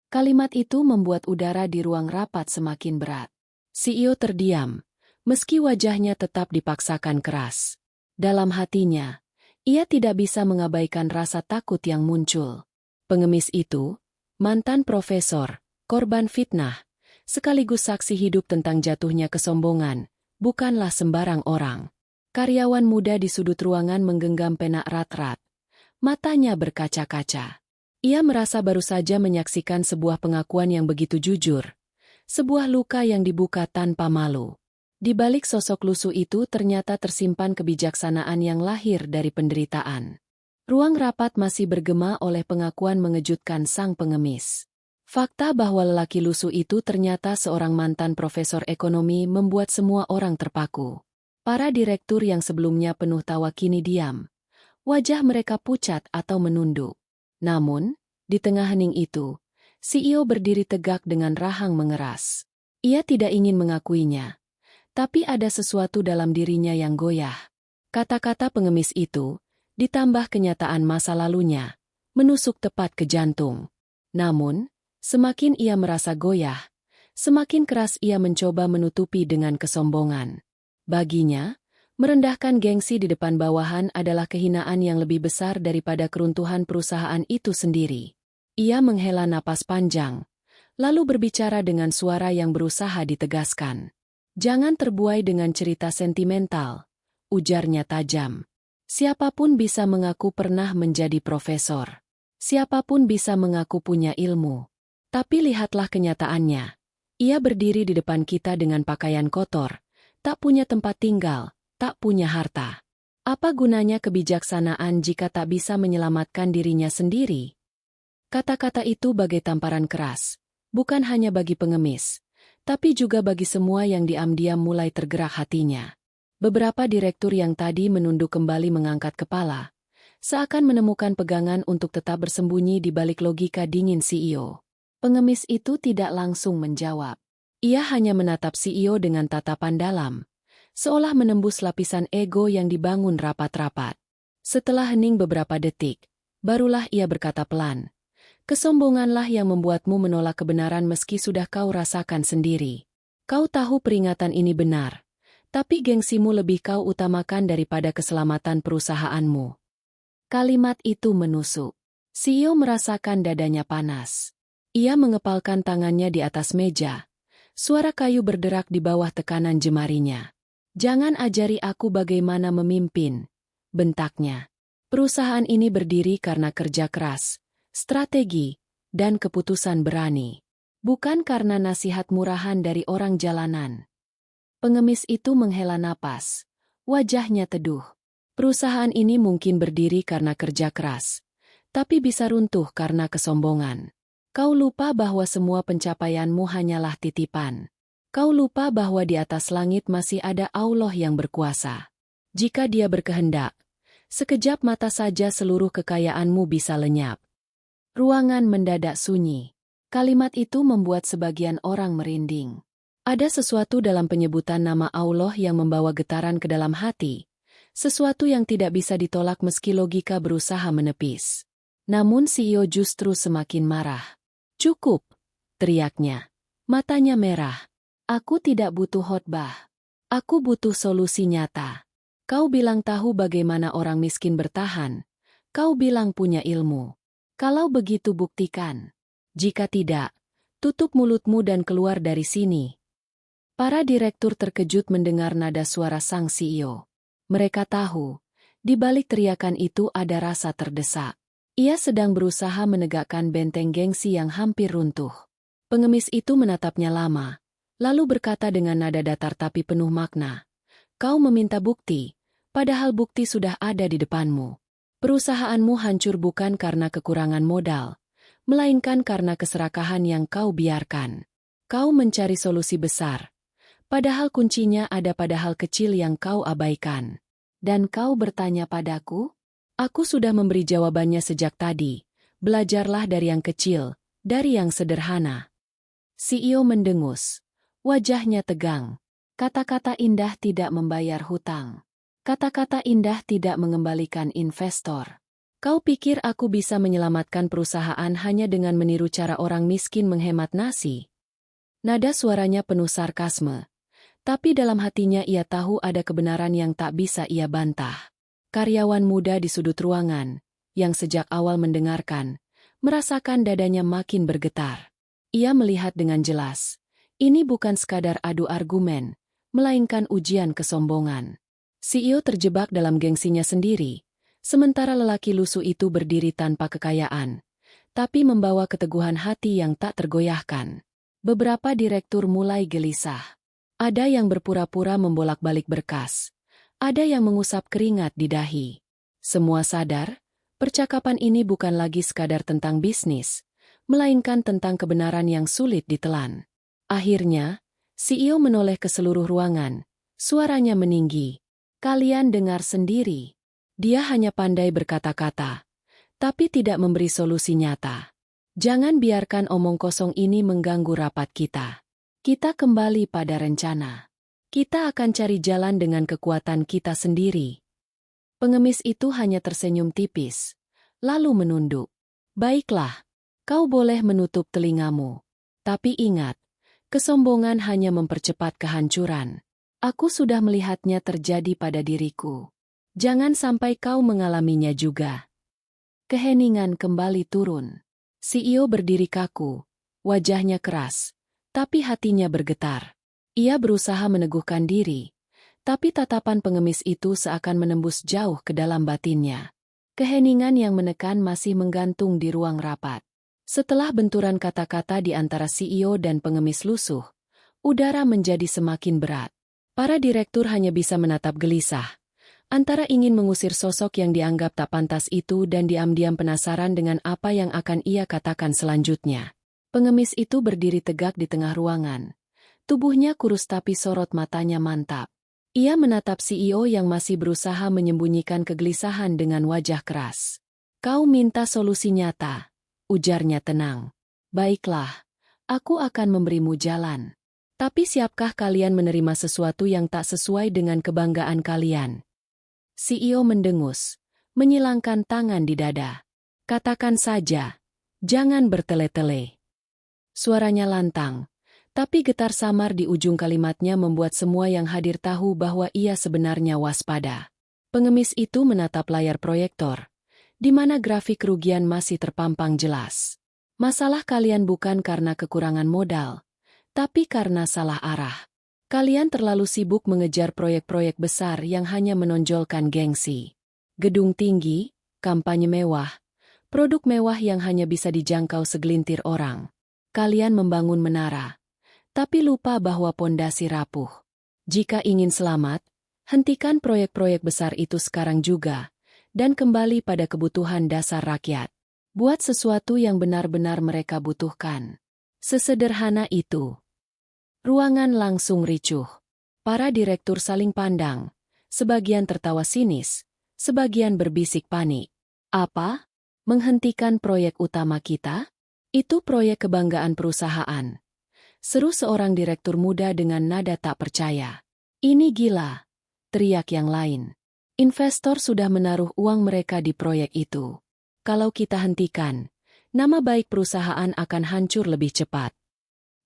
Kalimat itu membuat udara di ruang rapat semakin berat. CEO terdiam, meski wajahnya tetap dipaksakan keras. Dalam hatinya, Ia tidak bisa mengabaikan rasa takut yang muncul. Pengemis itu, mantan profesor, korban fitnah, sekaligus saksi hidup tentang jatuhnya kesombongan, bukanlah sembarang orang. Karyawan muda di sudut ruangan menggenggam pena erat-erat. Matanya berkaca-kaca. Ia merasa baru saja menyaksikan sebuah pengakuan yang begitu jujur. Sebuah luka yang dibuka tanpa malu. Di balik sosok lusuh itu ternyata tersimpan kebijaksanaan yang lahir dari penderitaan. Ruang rapat masih bergema oleh pengakuan mengejutkan sang pengemis. Fakta bahwa lelaki lusuh itu ternyata seorang mantan profesor ekonomi membuat semua orang terpaku. Para direktur yang sebelumnya penuh tawa kini diam. Wajah mereka pucat atau menunduk. Namun, di tengah hening itu, CEO berdiri tegak dengan rahang mengeras. Ia tidak ingin mengakuinya. Tapi ada sesuatu dalam dirinya yang goyah. Kata-kata pengemis itu, ditambah kenyataan masa lalunya, menusuk tepat ke jantung. Namun, semakin ia merasa goyah, semakin keras ia mencoba menutupi dengan kesombongan. Baginya, merendahkan gengsi di depan bawahan adalah kehinaan yang lebih besar daripada keruntuhan perusahaan itu sendiri. Ia menghela napas panjang, lalu berbicara dengan suara yang berusaha ditegaskan. Jangan terbuai dengan cerita sentimental, ujarnya tajam. Siapapun bisa mengaku pernah menjadi profesor. Siapapun bisa mengaku punya ilmu. Tapi lihatlah kenyataannya. Ia berdiri di depan kita dengan pakaian kotor, tak punya tempat tinggal, tak punya harta. Apa gunanya kebijaksanaan jika tak bisa menyelamatkan dirinya sendiri? Kata-kata itu bagai tamparan keras, bukan hanya bagi pengemis, tapi juga bagi semua yang diam-diam mulai tergerak hatinya. Beberapa direktur yang tadi menunduk kembali mengangkat kepala, seakan menemukan pegangan untuk tetap bersembunyi di balik logika dingin CEO. Pengemis itu tidak langsung menjawab. Ia hanya menatap CEO dengan tatapan dalam, seolah menembus lapisan ego yang dibangun rapat-rapat. Setelah hening beberapa detik, barulah ia berkata pelan, "Kesombonganlah yang membuatmu menolak kebenaran meski sudah kau rasakan sendiri. Kau tahu peringatan ini benar, tapi gengsimu lebih kau utamakan daripada keselamatan perusahaanmu." Kalimat itu menusuk. CEO merasakan dadanya panas. Ia mengepalkan tangannya di atas meja. Suara kayu berderak di bawah tekanan jemarinya. "Jangan ajari aku bagaimana memimpin," bentaknya. "Perusahaan ini berdiri karena kerja keras, strategi, dan keputusan berani. Bukan karena nasihat murahan dari orang jalanan." Pengemis itu menghela napas. Wajahnya teduh. Perusahaan ini mungkin berdiri karena kerja keras, tapi bisa runtuh karena kesombongan. Kau lupa bahwa semua pencapaianmu hanyalah titipan. Kau lupa bahwa di atas langit masih ada Allah yang berkuasa. Jika Dia berkehendak, sekejap mata saja seluruh kekayaanmu bisa lenyap. Ruangan mendadak sunyi. Kalimat itu membuat sebagian orang merinding. Ada sesuatu dalam penyebutan nama Allah yang membawa getaran ke dalam hati. Sesuatu yang tidak bisa ditolak meski logika berusaha menepis. Namun CEO justru semakin marah. "Cukup," teriaknya. Matanya merah. "Aku tidak butuh khotbah. Aku butuh solusi nyata. Kau bilang tahu bagaimana orang miskin bertahan. Kau bilang punya ilmu. Kalau begitu buktikan. Jika tidak, tutup mulutmu dan keluar dari sini." Para direktur terkejut mendengar nada suara sang CEO. Mereka tahu, di balik teriakan itu ada rasa terdesak. Ia sedang berusaha menegakkan benteng gengsi yang hampir runtuh. Pengemis itu menatapnya lama, lalu berkata dengan nada datar tapi penuh makna. "Kau meminta bukti, padahal bukti sudah ada di depanmu. Perusahaanmu hancur bukan karena kekurangan modal, melainkan karena keserakahan yang kau biarkan. Kau mencari solusi besar, padahal kuncinya ada pada hal kecil yang kau abaikan. Dan kau bertanya padaku? Aku sudah memberi jawabannya sejak tadi. Belajarlah dari yang kecil, dari yang sederhana." CEO mendengus. Wajahnya tegang. Kata-kata indah tidak membayar hutang. Kata-kata indah tidak mengembalikan investor. "Kau pikir aku bisa menyelamatkan perusahaan hanya dengan meniru cara orang miskin menghemat nasi?" Nada suaranya penuh sarkasme. Tapi dalam hatinya ia tahu ada kebenaran yang tak bisa ia bantah. Karyawan muda di sudut ruangan, yang sejak awal mendengarkan, merasakan dadanya makin bergetar. Ia melihat dengan jelas, ini bukan sekadar adu argumen, melainkan ujian kesombongan. CEO terjebak dalam gengsinya sendiri, sementara lelaki lusuh itu berdiri tanpa kekayaan, tapi membawa keteguhan hati yang tak tergoyahkan. Beberapa direktur mulai gelisah. Ada yang berpura-pura membolak-balik berkas. Ada yang mengusap keringat di dahi. Semua sadar, percakapan ini bukan lagi sekadar tentang bisnis, melainkan tentang kebenaran yang sulit ditelan. Akhirnya, CEO menoleh ke seluruh ruangan. Suaranya meninggi. Kalian dengar sendiri. Dia hanya pandai berkata-kata, tapi tidak memberi solusi nyata. Jangan biarkan omong kosong ini mengganggu rapat kita. Kita kembali pada rencana. Kita akan cari jalan dengan kekuatan kita sendiri. Pengemis itu hanya tersenyum tipis, lalu menunduk. Baiklah, kau boleh menutup telingamu. Tapi ingat, kesombongan hanya mempercepat kehancuran. Aku sudah melihatnya terjadi pada diriku. Jangan sampai kau mengalaminya juga. Keheningan kembali turun. CEO berdiri kaku, wajahnya keras, tapi hatinya bergetar. Ia berusaha meneguhkan diri, tapi tatapan pengemis itu seakan menembus jauh ke dalam batinnya. Keheningan yang menekan masih menggantung di ruang rapat. Setelah benturan kata-kata di antara CEO dan pengemis lusuh, udara menjadi semakin berat. Para direktur hanya bisa menatap gelisah, antara ingin mengusir sosok yang dianggap tak pantas itu dan diam-diam penasaran dengan apa yang akan ia katakan selanjutnya. Pengemis itu berdiri tegak di tengah ruangan. Tubuhnya kurus tapi sorot matanya mantap. Ia menatap CEO yang masih berusaha menyembunyikan kegelisahan dengan wajah keras. Kau minta solusi nyata, ujarnya tenang. Baiklah, aku akan memberimu jalan. Tapi siapkah kalian menerima sesuatu yang tak sesuai dengan kebanggaan kalian? CEO mendengus, menyilangkan tangan di dada. Katakan saja, jangan bertele-tele. Suaranya lantang, tapi getar samar di ujung kalimatnya membuat semua yang hadir tahu bahwa ia sebenarnya waspada. Pengemis itu menatap layar proyektor, di mana grafik kerugian masih terpampang jelas. Masalah kalian bukan karena kekurangan modal, tapi karena salah arah. Kalian terlalu sibuk mengejar proyek-proyek besar yang hanya menonjolkan gengsi. Gedung tinggi, kampanye mewah, produk mewah yang hanya bisa dijangkau segelintir orang. Kalian membangun menara, tapi lupa bahwa pondasi rapuh. Jika ingin selamat, hentikan proyek-proyek besar itu sekarang juga, dan kembali pada kebutuhan dasar rakyat. Buat sesuatu yang benar-benar mereka butuhkan. Sesederhana itu. Ruangan langsung ricuh. Para direktur saling pandang, sebagian tertawa sinis, sebagian berbisik panik. Apa? Menghentikan proyek utama kita? Itu proyek kebanggaan perusahaan. Seru seorang direktur muda dengan nada tak percaya. Ini gila, teriak yang lain. Investor sudah menaruh uang mereka di proyek itu. Kalau kita hentikan, nama baik perusahaan akan hancur lebih cepat.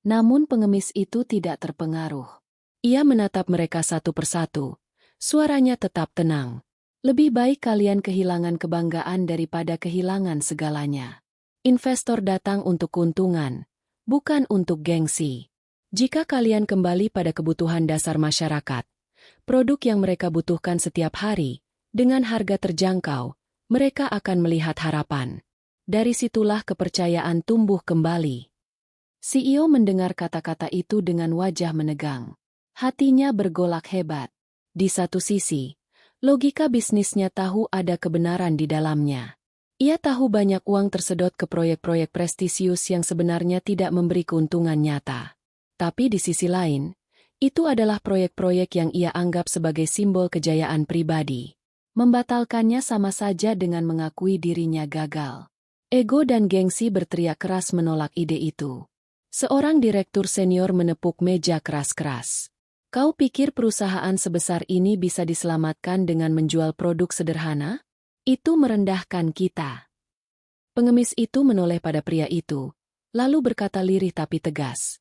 Namun pengemis itu tidak terpengaruh. Ia menatap mereka satu persatu. Suaranya tetap tenang. Lebih baik kalian kehilangan kebanggaan daripada kehilangan segalanya. Investor datang untuk keuntungan, bukan untuk gengsi. Jika kalian kembali pada kebutuhan dasar masyarakat, produk yang mereka butuhkan setiap hari, dengan harga terjangkau, mereka akan melihat harapan. Dari situlah kepercayaan tumbuh kembali. CEO mendengar kata-kata itu dengan wajah menegang. Hatinya bergolak hebat. Di satu sisi, logika bisnisnya tahu ada kebenaran di dalamnya. Ia tahu banyak uang tersedot ke proyek-proyek prestisius yang sebenarnya tidak memberi keuntungan nyata. Tapi di sisi lain, itu adalah proyek-proyek yang ia anggap sebagai simbol kejayaan pribadi. Membatalkannya sama saja dengan mengakui dirinya gagal. Ego dan gengsi berteriak keras menolak ide itu. Seorang direktur senior menepuk meja keras-keras. Kau pikir perusahaan sebesar ini bisa diselamatkan dengan menjual produk sederhana? Itu merendahkan kita. Pengemis itu menoleh pada pria itu, lalu berkata lirih tapi tegas.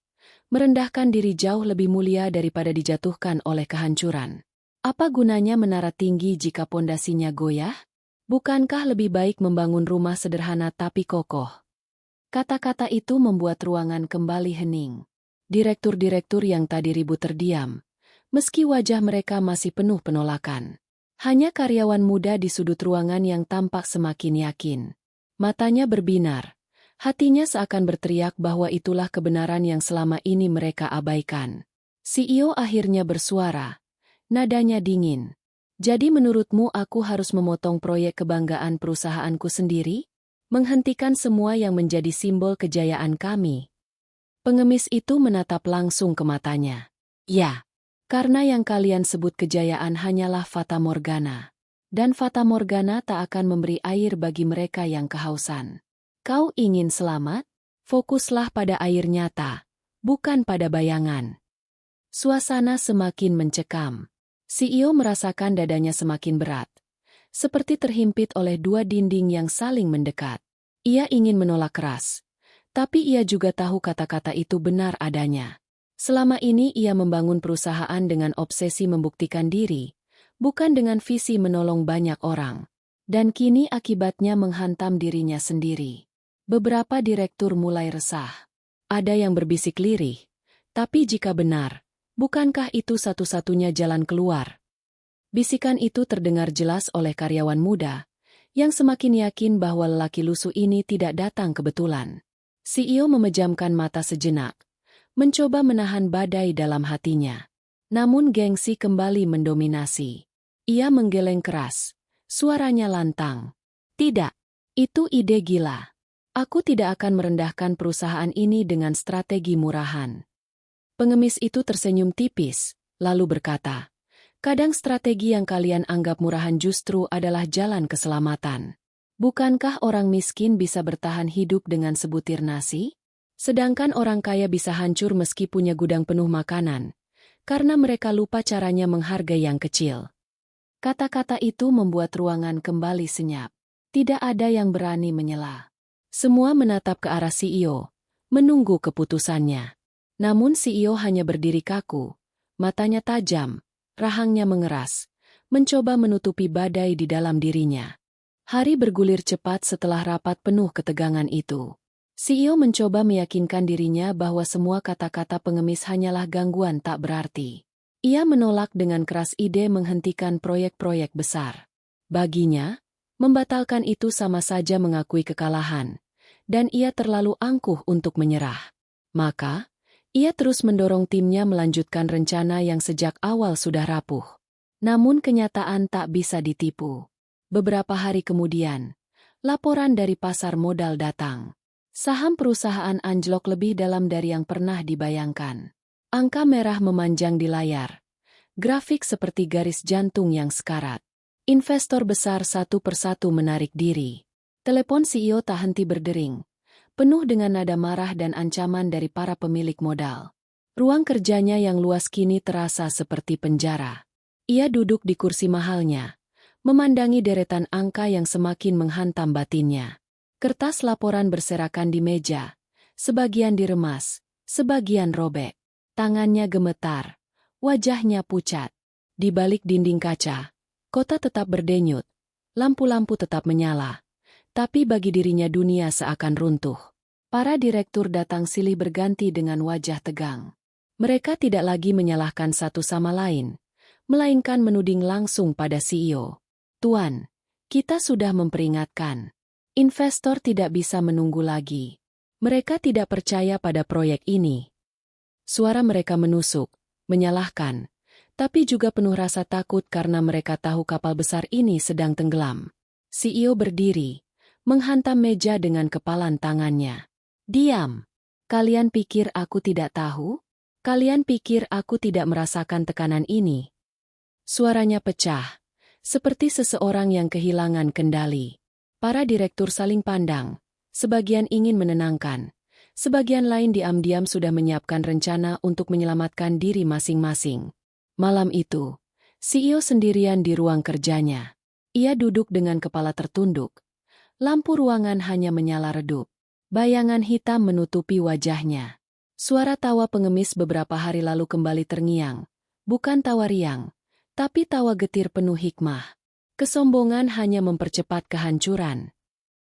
Merendahkan diri jauh lebih mulia daripada dijatuhkan oleh kehancuran. Apa gunanya menara tinggi jika pondasinya goyah? Bukankah lebih baik membangun rumah sederhana tapi kokoh? Kata-kata itu membuat ruangan kembali hening. Direktur-direktur yang tadi ribut terdiam, meski wajah mereka masih penuh penolakan. Hanya karyawan muda di sudut ruangan yang tampak semakin yakin. Matanya berbinar, hatinya seakan berteriak bahwa itulah kebenaran yang selama ini mereka abaikan. CEO akhirnya bersuara. Nadanya dingin. Jadi menurutmu aku harus memotong proyek kebanggaan perusahaanku sendiri? Menghentikan semua yang menjadi simbol kejayaan kami? Pengemis itu menatap langsung ke matanya. Ya, karena yang kalian sebut kejayaan hanyalah fata morgana. Dan fata morgana tak akan memberi air bagi mereka yang kehausan. Kau ingin selamat? Fokuslah pada air nyata, bukan pada bayangan. Suasana semakin mencekam. CEO merasakan dadanya semakin berat, seperti terhimpit oleh dua dinding yang saling mendekat. Ia ingin menolak keras, tapi ia juga tahu kata-kata itu benar adanya. Selama ini ia membangun perusahaan dengan obsesi membuktikan diri, bukan dengan visi menolong banyak orang. Dan kini akibatnya menghantam dirinya sendiri. Beberapa direktur mulai resah. Ada yang berbisik lirih, tapi jika benar, bukankah itu satu-satunya jalan keluar? Bisikan itu terdengar jelas oleh karyawan muda, yang semakin yakin bahwa lelaki lusuh ini tidak datang kebetulan. CEO memejamkan mata sejenak, mencoba menahan badai dalam hatinya. Namun gengsi kembali mendominasi. Ia menggeleng keras, suaranya lantang. Tidak, itu ide gila. Aku tidak akan merendahkan perusahaan ini dengan strategi murahan. Pengemis itu tersenyum tipis, lalu berkata, kadang strategi yang kalian anggap murahan justru adalah jalan keselamatan. Bukankah orang miskin bisa bertahan hidup dengan sebutir nasi? Sedangkan orang kaya bisa hancur meski punya gudang penuh makanan, karena mereka lupa caranya menghargai yang kecil. Kata-kata itu membuat ruangan kembali senyap. Tidak ada yang berani menyela. Semua menatap ke arah CEO, menunggu keputusannya. Namun CEO hanya berdiri kaku, matanya tajam, rahangnya mengeras, mencoba menutupi badai di dalam dirinya. Hari bergulir cepat setelah rapat penuh ketegangan itu. CEO mencoba meyakinkan dirinya bahwa semua kata-kata pengemis hanyalah gangguan tak berarti. Ia menolak dengan keras ide menghentikan proyek-proyek besar. Baginya, membatalkan itu sama saja mengakui kekalahan, dan ia terlalu angkuh untuk menyerah. Maka, ia terus mendorong timnya melanjutkan rencana yang sejak awal sudah rapuh. Namun kenyataan tak bisa ditipu. Beberapa hari kemudian, laporan dari pasar modal datang. Saham perusahaan anjlok lebih dalam dari yang pernah dibayangkan. Angka merah memanjang di layar. Grafik seperti garis jantung yang sekarat. Investor besar satu persatu menarik diri. Telepon CEO tak henti berdering, penuh dengan nada marah dan ancaman dari para pemilik modal. Ruang kerjanya yang luas kini terasa seperti penjara. Ia duduk di kursi mahalnya, memandangi deretan angka yang semakin menghantam batinnya. Kertas laporan berserakan di meja, sebagian diremas, sebagian robek. Tangannya gemetar, wajahnya pucat. Di balik dinding kaca, kota tetap berdenyut, lampu-lampu tetap menyala. Tapi bagi dirinya dunia seakan runtuh. Para direktur datang silih berganti dengan wajah tegang. Mereka tidak lagi menyalahkan satu sama lain, melainkan menuding langsung pada CEO. Tuan, kita sudah memperingatkan. Investor tidak bisa menunggu lagi. Mereka tidak percaya pada proyek ini. Suara mereka menusuk, menyalahkan, tapi juga penuh rasa takut karena mereka tahu kapal besar ini sedang tenggelam. CEO berdiri, menghantam meja dengan kepalan tangannya. Diam. Kalian pikir aku tidak tahu? Kalian pikir aku tidak merasakan tekanan ini? Suaranya pecah, seperti seseorang yang kehilangan kendali. Para direktur saling pandang, sebagian ingin menenangkan, sebagian lain diam-diam sudah menyiapkan rencana untuk menyelamatkan diri masing-masing. Malam itu, CEO sendirian di ruang kerjanya. Ia duduk dengan kepala tertunduk. Lampu ruangan hanya menyala redup. Bayangan hitam menutupi wajahnya. Suara tawa pengemis beberapa hari lalu kembali terngiang. Bukan tawa riang, Tapi tawa getir penuh hikmah. Kesombongan hanya mempercepat kehancuran.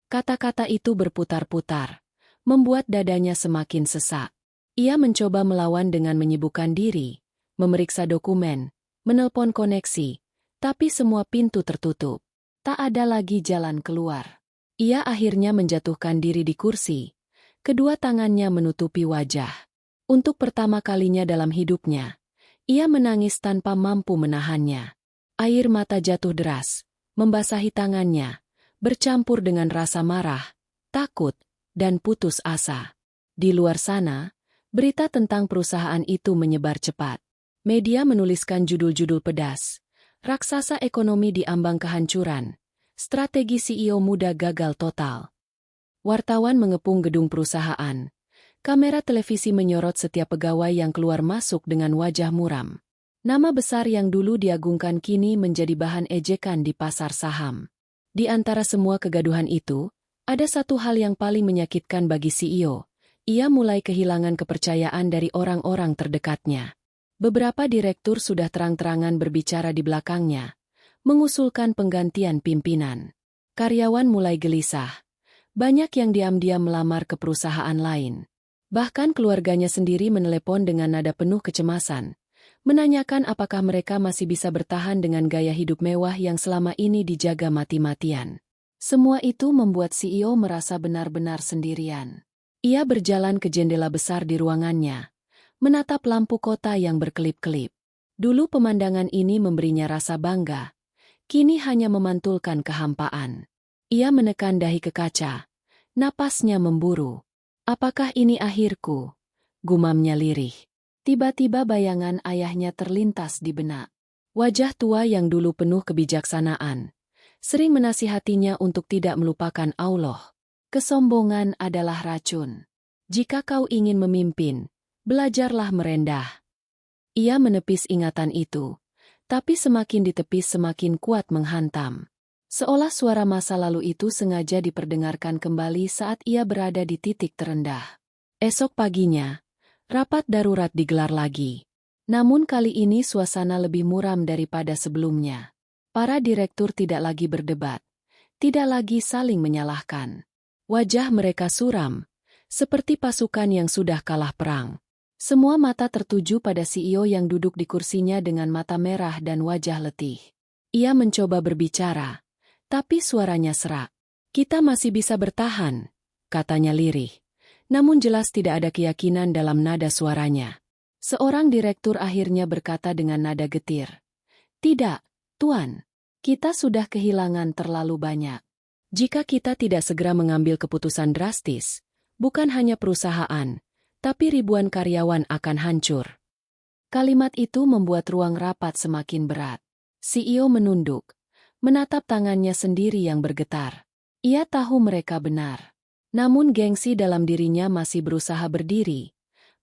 Kata-kata itu berputar-putar, membuat dadanya semakin sesak. Ia mencoba melawan dengan menyibukkan diri, memeriksa dokumen, menelpon koneksi, tapi semua pintu tertutup. Tak ada lagi jalan keluar. Ia akhirnya menjatuhkan diri di kursi, kedua tangannya menutupi wajah. Untuk pertama kalinya dalam hidupnya, ia menangis tanpa mampu menahannya. Air mata jatuh deras, membasahi tangannya, bercampur dengan rasa marah, takut, dan putus asa. Di luar sana, berita tentang perusahaan itu menyebar cepat. Media menuliskan judul-judul pedas. Raksasa ekonomi di ambang kehancuran. Strategi CEO muda gagal total. Wartawan mengepung gedung perusahaan. Kamera televisi menyorot setiap pegawai yang keluar masuk dengan wajah muram. Nama besar yang dulu diagungkan kini menjadi bahan ejekan di pasar saham. Di antara semua kegaduhan itu, ada satu hal yang paling menyakitkan bagi CEO. Ia mulai kehilangan kepercayaan dari orang-orang terdekatnya. Beberapa direktur sudah terang-terangan berbicara di belakangnya, mengusulkan penggantian pimpinan. Karyawan mulai gelisah. Banyak yang diam-diam melamar ke perusahaan lain. Bahkan keluarganya sendiri menelepon dengan nada penuh kecemasan, menanyakan apakah mereka masih bisa bertahan dengan gaya hidup mewah yang selama ini dijaga mati-matian. Semua itu membuat CEO merasa benar-benar sendirian. Ia berjalan ke jendela besar di ruangannya, menatap lampu kota yang berkelip-kelip. Dulu pemandangan ini memberinya rasa bangga, kini hanya memantulkan kehampaan. Ia menekan dahi ke kaca, napasnya memburu. Apakah ini akhirku? Gumamnya lirih. Tiba-tiba bayangan ayahnya terlintas di benak. Wajah tua yang dulu penuh kebijaksanaan, sering menasihatinya untuk tidak melupakan Allah. Kesombongan adalah racun. Jika kau ingin memimpin, belajarlah merendah. Ia menepis ingatan itu, tapi semakin ditepis semakin kuat menghantam. Seolah suara masa lalu itu sengaja diperdengarkan kembali saat ia berada di titik terendah. Esok paginya, rapat darurat digelar lagi. Namun kali ini suasana lebih muram daripada sebelumnya. Para direktur tidak lagi berdebat, tidak lagi saling menyalahkan. Wajah mereka suram, seperti pasukan yang sudah kalah perang. Semua mata tertuju pada CEO yang duduk di kursinya dengan mata merah dan wajah letih. Ia mencoba berbicara, tapi suaranya serak. Kita masih bisa bertahan, katanya lirih. Namun jelas tidak ada keyakinan dalam nada suaranya. Seorang direktur akhirnya berkata dengan nada getir. Tidak, Tuan. Kita sudah kehilangan terlalu banyak. Jika kita tidak segera mengambil keputusan drastis, bukan hanya perusahaan, tapi ribuan karyawan akan hancur. Kalimat itu membuat ruang rapat semakin berat. CEO menunduk, menatap tangannya sendiri yang bergetar. Ia tahu mereka benar. Namun gengsi dalam dirinya masih berusaha berdiri,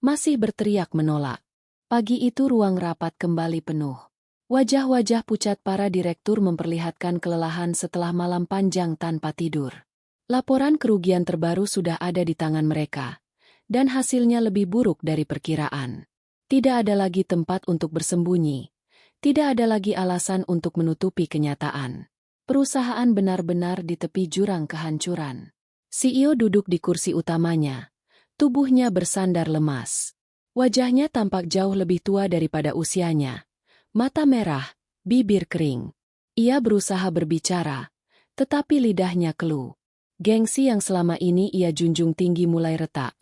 masih berteriak menolak. Pagi itu ruang rapat kembali penuh. Wajah-wajah pucat para direktur memperlihatkan kelelahan setelah malam panjang tanpa tidur. Laporan kerugian terbaru sudah ada di tangan mereka, dan hasilnya lebih buruk dari perkiraan. Tidak ada lagi tempat untuk bersembunyi. Tidak ada lagi alasan untuk menutupi kenyataan. Perusahaan benar-benar di tepi jurang kehancuran. CEO duduk di kursi utamanya. Tubuhnya bersandar lemas. Wajahnya tampak jauh lebih tua daripada usianya. Mata merah, bibir kering. Ia berusaha berbicara, tetapi lidahnya keluh. Gengsi yang selama ini ia junjung tinggi mulai retak,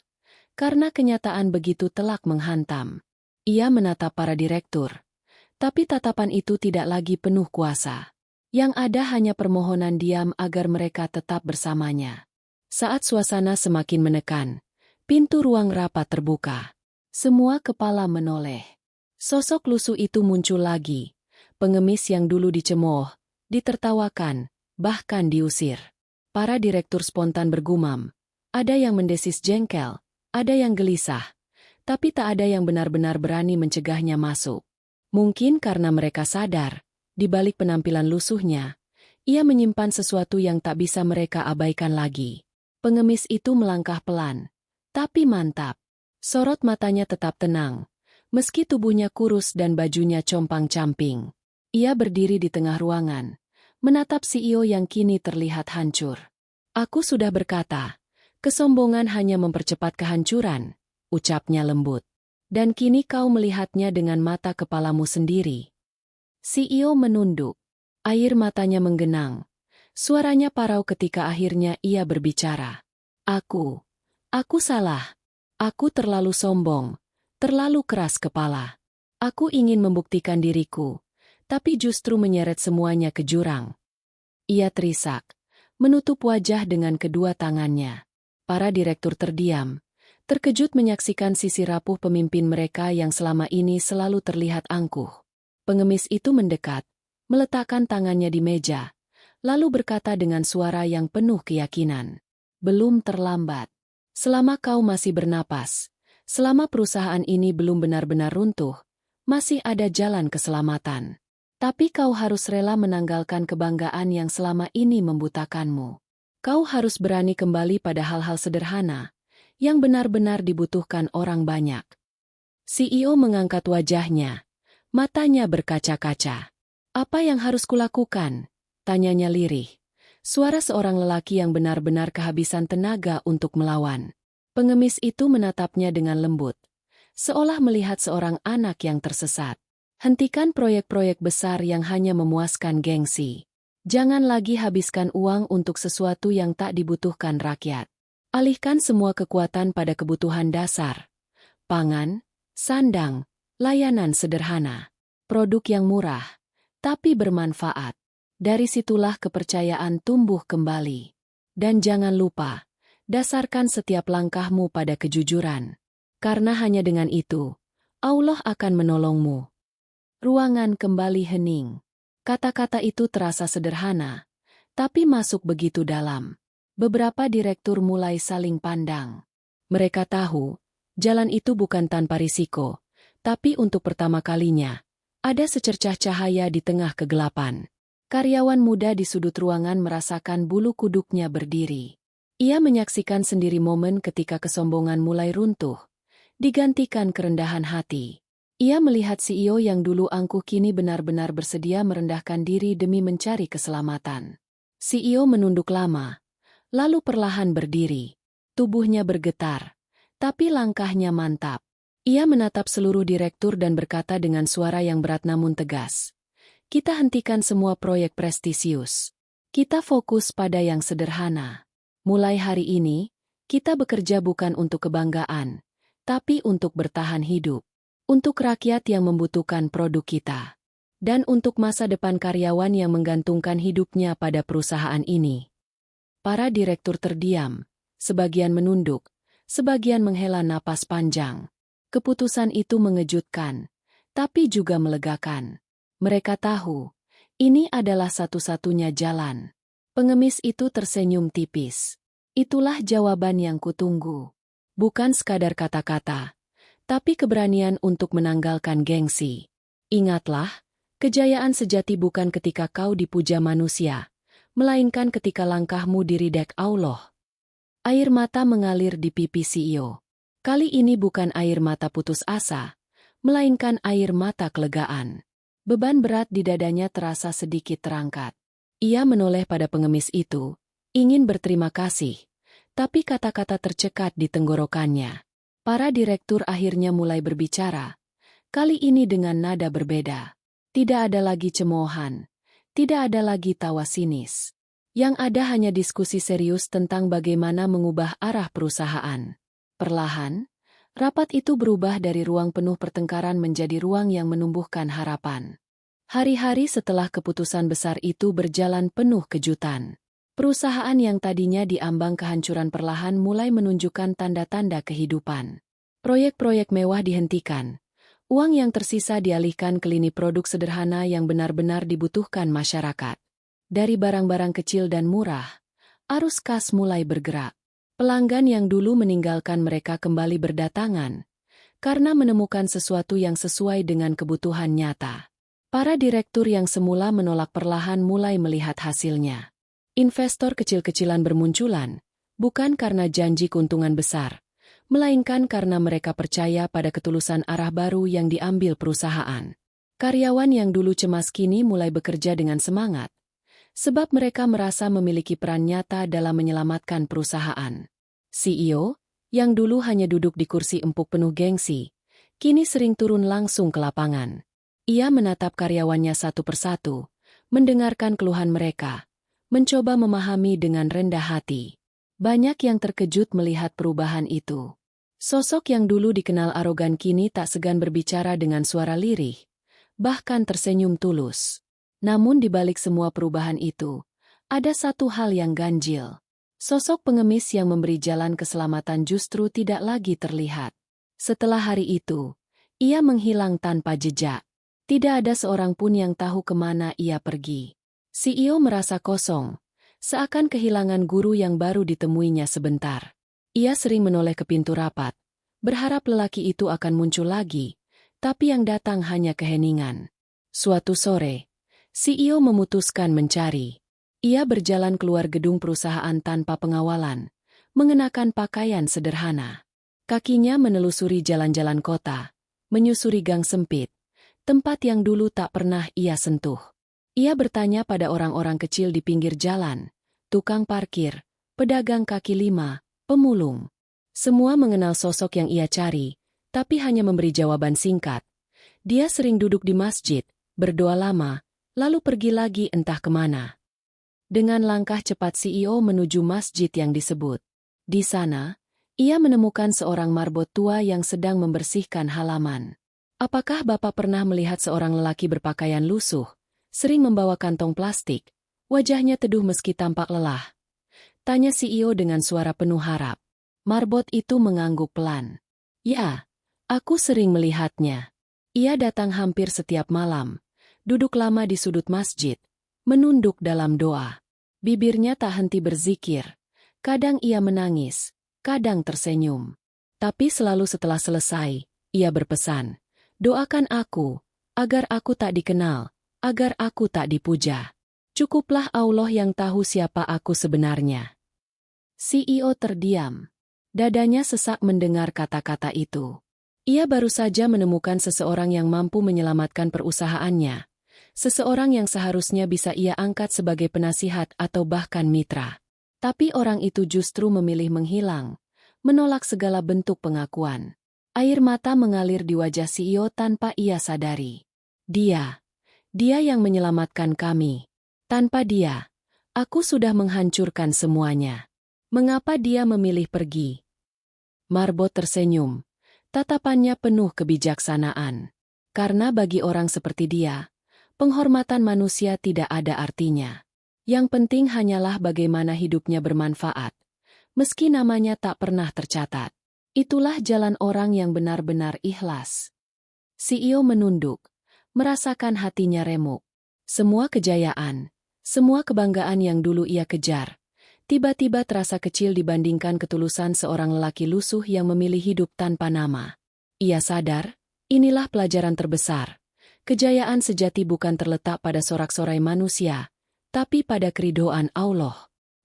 karena kenyataan begitu telak menghantam. Ia menatap para direktur. Tapi tatapan itu tidak lagi penuh kuasa. Yang ada hanya permohonan diam agar mereka tetap bersamanya. Saat suasana semakin menekan, pintu ruang rapat terbuka. Semua kepala menoleh. Sosok lusuh itu muncul lagi. Pengemis yang dulu dicemooh, ditertawakan, bahkan diusir. Para direktur spontan bergumam. Ada yang mendesis jengkel, ada yang gelisah. Tapi tak ada yang benar-benar berani mencegahnya masuk. Mungkin karena mereka sadar, di balik penampilan lusuhnya, ia menyimpan sesuatu yang tak bisa mereka abaikan lagi. Pengemis itu melangkah pelan, tapi mantap. Sorot matanya tetap tenang, meski tubuhnya kurus dan bajunya compang-camping. Ia berdiri di tengah ruangan, menatap CEO yang kini terlihat hancur. Aku sudah berkata, kesombongan hanya mempercepat kehancuran, ucapnya lembut. Dan kini kau melihatnya dengan mata kepalamu sendiri. CEO menunduk. Air matanya menggenang. Suaranya parau ketika akhirnya ia berbicara. Aku salah. Aku terlalu sombong, terlalu keras kepala. Aku ingin membuktikan diriku, tapi justru menyeret semuanya ke jurang. Ia terisak, menutup wajah dengan kedua tangannya. Para direktur terdiam, terkejut menyaksikan sisi rapuh pemimpin mereka yang selama ini selalu terlihat angkuh. Pengemis itu mendekat, meletakkan tangannya di meja, lalu berkata dengan suara yang penuh keyakinan. Belum terlambat. Selama kau masih bernapas, selama perusahaan ini belum benar-benar runtuh, masih ada jalan keselamatan. Tapi kau harus rela menanggalkan kebanggaan yang selama ini membutakanmu. Kau harus berani kembali pada hal-hal sederhana, yang benar-benar dibutuhkan orang banyak. CEO mengangkat wajahnya, matanya berkaca-kaca. Apa yang harus kulakukan? Tanyanya lirih. Suara seorang lelaki yang benar-benar kehabisan tenaga untuk melawan. Pengemis itu menatapnya dengan lembut, seolah melihat seorang anak yang tersesat. Hentikan proyek-proyek besar yang hanya memuaskan gengsi. Jangan lagi habiskan uang untuk sesuatu yang tak dibutuhkan rakyat. Alihkan semua kekuatan pada kebutuhan dasar. Pangan, sandang, layanan sederhana. Produk yang murah, tapi bermanfaat. Dari situlah kepercayaan tumbuh kembali. Dan jangan lupa, dasarkan setiap langkahmu pada kejujuran. Karena hanya dengan itu, Allah akan menolongmu. Ruangan kembali hening. Kata-kata itu terasa sederhana, tapi masuk begitu dalam. Beberapa direktur mulai saling pandang. Mereka tahu, jalan itu bukan tanpa risiko, tapi untuk pertama kalinya, ada secercah cahaya di tengah kegelapan. Karyawan muda di sudut ruangan merasakan bulu kuduknya berdiri. Ia menyaksikan sendiri momen ketika kesombongan mulai runtuh, digantikan kerendahan hati. Ia melihat CEO yang dulu angkuh kini benar-benar bersedia merendahkan diri demi mencari keselamatan. CEO menunduk lama, lalu perlahan berdiri. Tubuhnya bergetar, tapi langkahnya mantap. Ia menatap seluruh direktur dan berkata dengan suara yang berat namun tegas. Kita hentikan semua proyek prestisius. Kita fokus pada yang sederhana. Mulai hari ini, kita bekerja bukan untuk kebanggaan, tapi untuk bertahan hidup. Untuk rakyat yang membutuhkan produk kita. Dan untuk masa depan karyawan yang menggantungkan hidupnya pada perusahaan ini. Para direktur terdiam, sebagian menunduk, sebagian menghela napas panjang. Keputusan itu mengejutkan, tapi juga melegakan. Mereka tahu, ini adalah satu-satunya jalan. Pengemis itu tersenyum tipis. Itulah jawaban yang kutunggu. Bukan sekadar kata-kata, tapi keberanian untuk menanggalkan gengsi. Ingatlah, kejayaan sejati bukan ketika kau dipuja manusia, melainkan ketika langkahmu diridek Allah. Air mata mengalir di pipi CEO. Kali ini bukan air mata putus asa, melainkan air mata kelegaan. Beban berat di dadanya terasa sedikit terangkat. Ia menoleh pada pengemis itu, ingin berterima kasih, tapi kata-kata tercekat di tenggorokannya. Para direktur akhirnya mulai berbicara, kali ini dengan nada berbeda. Tidak ada lagi cemoohan, tidak ada lagi tawa sinis. Yang ada hanya diskusi serius tentang bagaimana mengubah arah perusahaan. Perlahan, rapat itu berubah dari ruang penuh pertengkaran menjadi ruang yang menumbuhkan harapan. Hari-hari setelah keputusan besar itu berjalan penuh kejutan. Perusahaan yang tadinya diambang kehancuran perlahan mulai menunjukkan tanda-tanda kehidupan. Proyek-proyek mewah dihentikan. Uang yang tersisa dialihkan ke lini produk sederhana yang benar-benar dibutuhkan masyarakat. Dari barang-barang kecil dan murah, arus kas mulai bergerak. Pelanggan yang dulu meninggalkan mereka kembali berdatangan, karena menemukan sesuatu yang sesuai dengan kebutuhan nyata. Para direktur yang semula menolak perlahan mulai melihat hasilnya. Investor kecil-kecilan bermunculan, bukan karena janji keuntungan besar, melainkan karena mereka percaya pada ketulusan arah baru yang diambil perusahaan. Karyawan yang dulu cemas kini mulai bekerja dengan semangat, sebab mereka merasa memiliki peran nyata dalam menyelamatkan perusahaan. CEO, yang dulu hanya duduk di kursi empuk penuh gengsi, kini sering turun langsung ke lapangan. Ia menatap karyawannya satu persatu, mendengarkan keluhan mereka, mencoba memahami dengan rendah hati. Banyak yang terkejut melihat perubahan itu. Sosok yang dulu dikenal arogan kini tak segan berbicara dengan suara lirih, bahkan tersenyum tulus. Namun di balik semua perubahan itu, ada satu hal yang ganjil. Sosok pengemis yang memberi jalan keselamatan justru tidak lagi terlihat. Setelah hari itu, ia menghilang tanpa jejak. Tidak ada seorang pun yang tahu kemana ia pergi. CEO merasa kosong, seakan kehilangan guru yang baru ditemuinya sebentar. Ia sering menoleh ke pintu rapat, berharap lelaki itu akan muncul lagi, tapi yang datang hanya keheningan. Suatu sore, CEO memutuskan mencari. Ia berjalan keluar gedung perusahaan tanpa pengawalan, mengenakan pakaian sederhana. Kakinya menelusuri jalan-jalan kota, menyusuri gang sempit, tempat yang dulu tak pernah ia sentuh. Ia bertanya pada orang-orang kecil di pinggir jalan, tukang parkir, pedagang kaki lima, pemulung. Semua mengenal sosok yang ia cari, tapi hanya memberi jawaban singkat. Dia sering duduk di masjid, berdoa lama, lalu pergi lagi entah kemana. Dengan langkah cepat CEO menuju masjid yang disebut. Di sana, ia menemukan seorang marbot tua yang sedang membersihkan halaman. Apakah Bapak pernah melihat seorang lelaki berpakaian lusuh, sering membawa kantong plastik, wajahnya teduh meski tampak lelah? Tanya CEO dengan suara penuh harap. Marbot itu mengangguk pelan. Ya, aku sering melihatnya. Ia datang hampir setiap malam, duduk lama di sudut masjid, menunduk dalam doa. Bibirnya tak henti berzikir. Kadang ia menangis, kadang tersenyum. Tapi selalu setelah selesai, ia berpesan, "Doakan aku, agar aku tak dikenal, agar aku tak dipuja. Cukuplah Allah yang tahu siapa aku sebenarnya." CEO terdiam. Dadanya sesak mendengar kata-kata itu. Ia baru saja menemukan seseorang yang mampu menyelamatkan perusahaannya. Seseorang yang seharusnya bisa ia angkat sebagai penasihat atau bahkan mitra. Tapi orang itu justru memilih menghilang, menolak segala bentuk pengakuan. Air mata mengalir di wajah CEO tanpa ia sadari. Dia yang menyelamatkan kami. Tanpa dia, aku sudah menghancurkan semuanya. Mengapa dia memilih pergi? Marbot tersenyum. Tatapannya penuh kebijaksanaan. Karena bagi orang seperti dia, penghormatan manusia tidak ada artinya. Yang penting hanyalah bagaimana hidupnya bermanfaat, meski namanya tak pernah tercatat. Itulah jalan orang yang benar-benar ikhlas. CEO menunduk, merasakan hatinya remuk. Semua kejayaan, semua kebanggaan yang dulu ia kejar, tiba-tiba terasa kecil dibandingkan ketulusan seorang lelaki lusuh yang memilih hidup tanpa nama. Ia sadar, inilah pelajaran terbesar. Kejayaan sejati bukan terletak pada sorak-sorai manusia, tapi pada keridhaan Allah.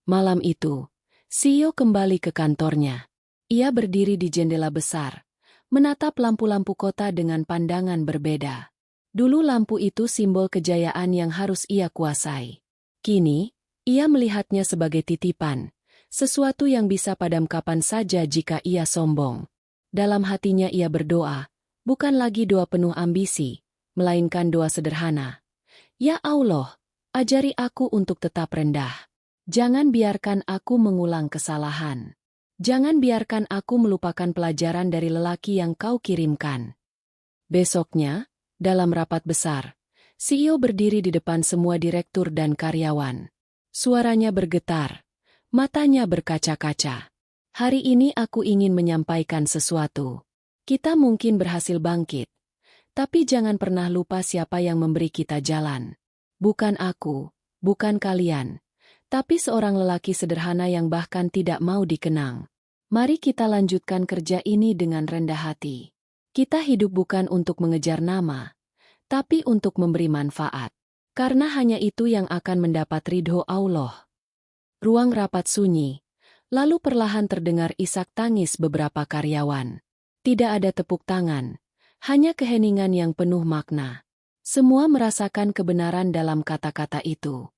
Malam itu, CEO kembali ke kantornya. Ia berdiri di jendela besar, menatap lampu-lampu kota dengan pandangan berbeda. Dulu lampu itu simbol kejayaan yang harus ia kuasai. Kini, ia melihatnya sebagai titipan, sesuatu yang bisa padam kapan saja jika ia sombong. Dalam hatinya ia berdoa, bukan lagi doa penuh ambisi, melainkan doa sederhana. Ya Allah, ajari aku untuk tetap rendah. Jangan biarkan aku mengulang kesalahan. Jangan biarkan aku melupakan pelajaran dari lelaki yang kau kirimkan. Besoknya, dalam rapat besar, CEO berdiri di depan semua direktur dan karyawan. Suaranya bergetar, matanya berkaca-kaca. Hari ini aku ingin menyampaikan sesuatu. Kita mungkin berhasil bangkit, tapi jangan pernah lupa siapa yang memberi kita jalan. Bukan aku, bukan kalian, tapi seorang lelaki sederhana yang bahkan tidak mau dikenang. Mari kita lanjutkan kerja ini dengan rendah hati. Kita hidup bukan untuk mengejar nama, tapi untuk memberi manfaat. Karena hanya itu yang akan mendapat ridho Allah. Ruang rapat sunyi, lalu perlahan terdengar isak tangis beberapa karyawan. Tidak ada tepuk tangan, hanya keheningan yang penuh makna. Semua merasakan kebenaran dalam kata-kata itu.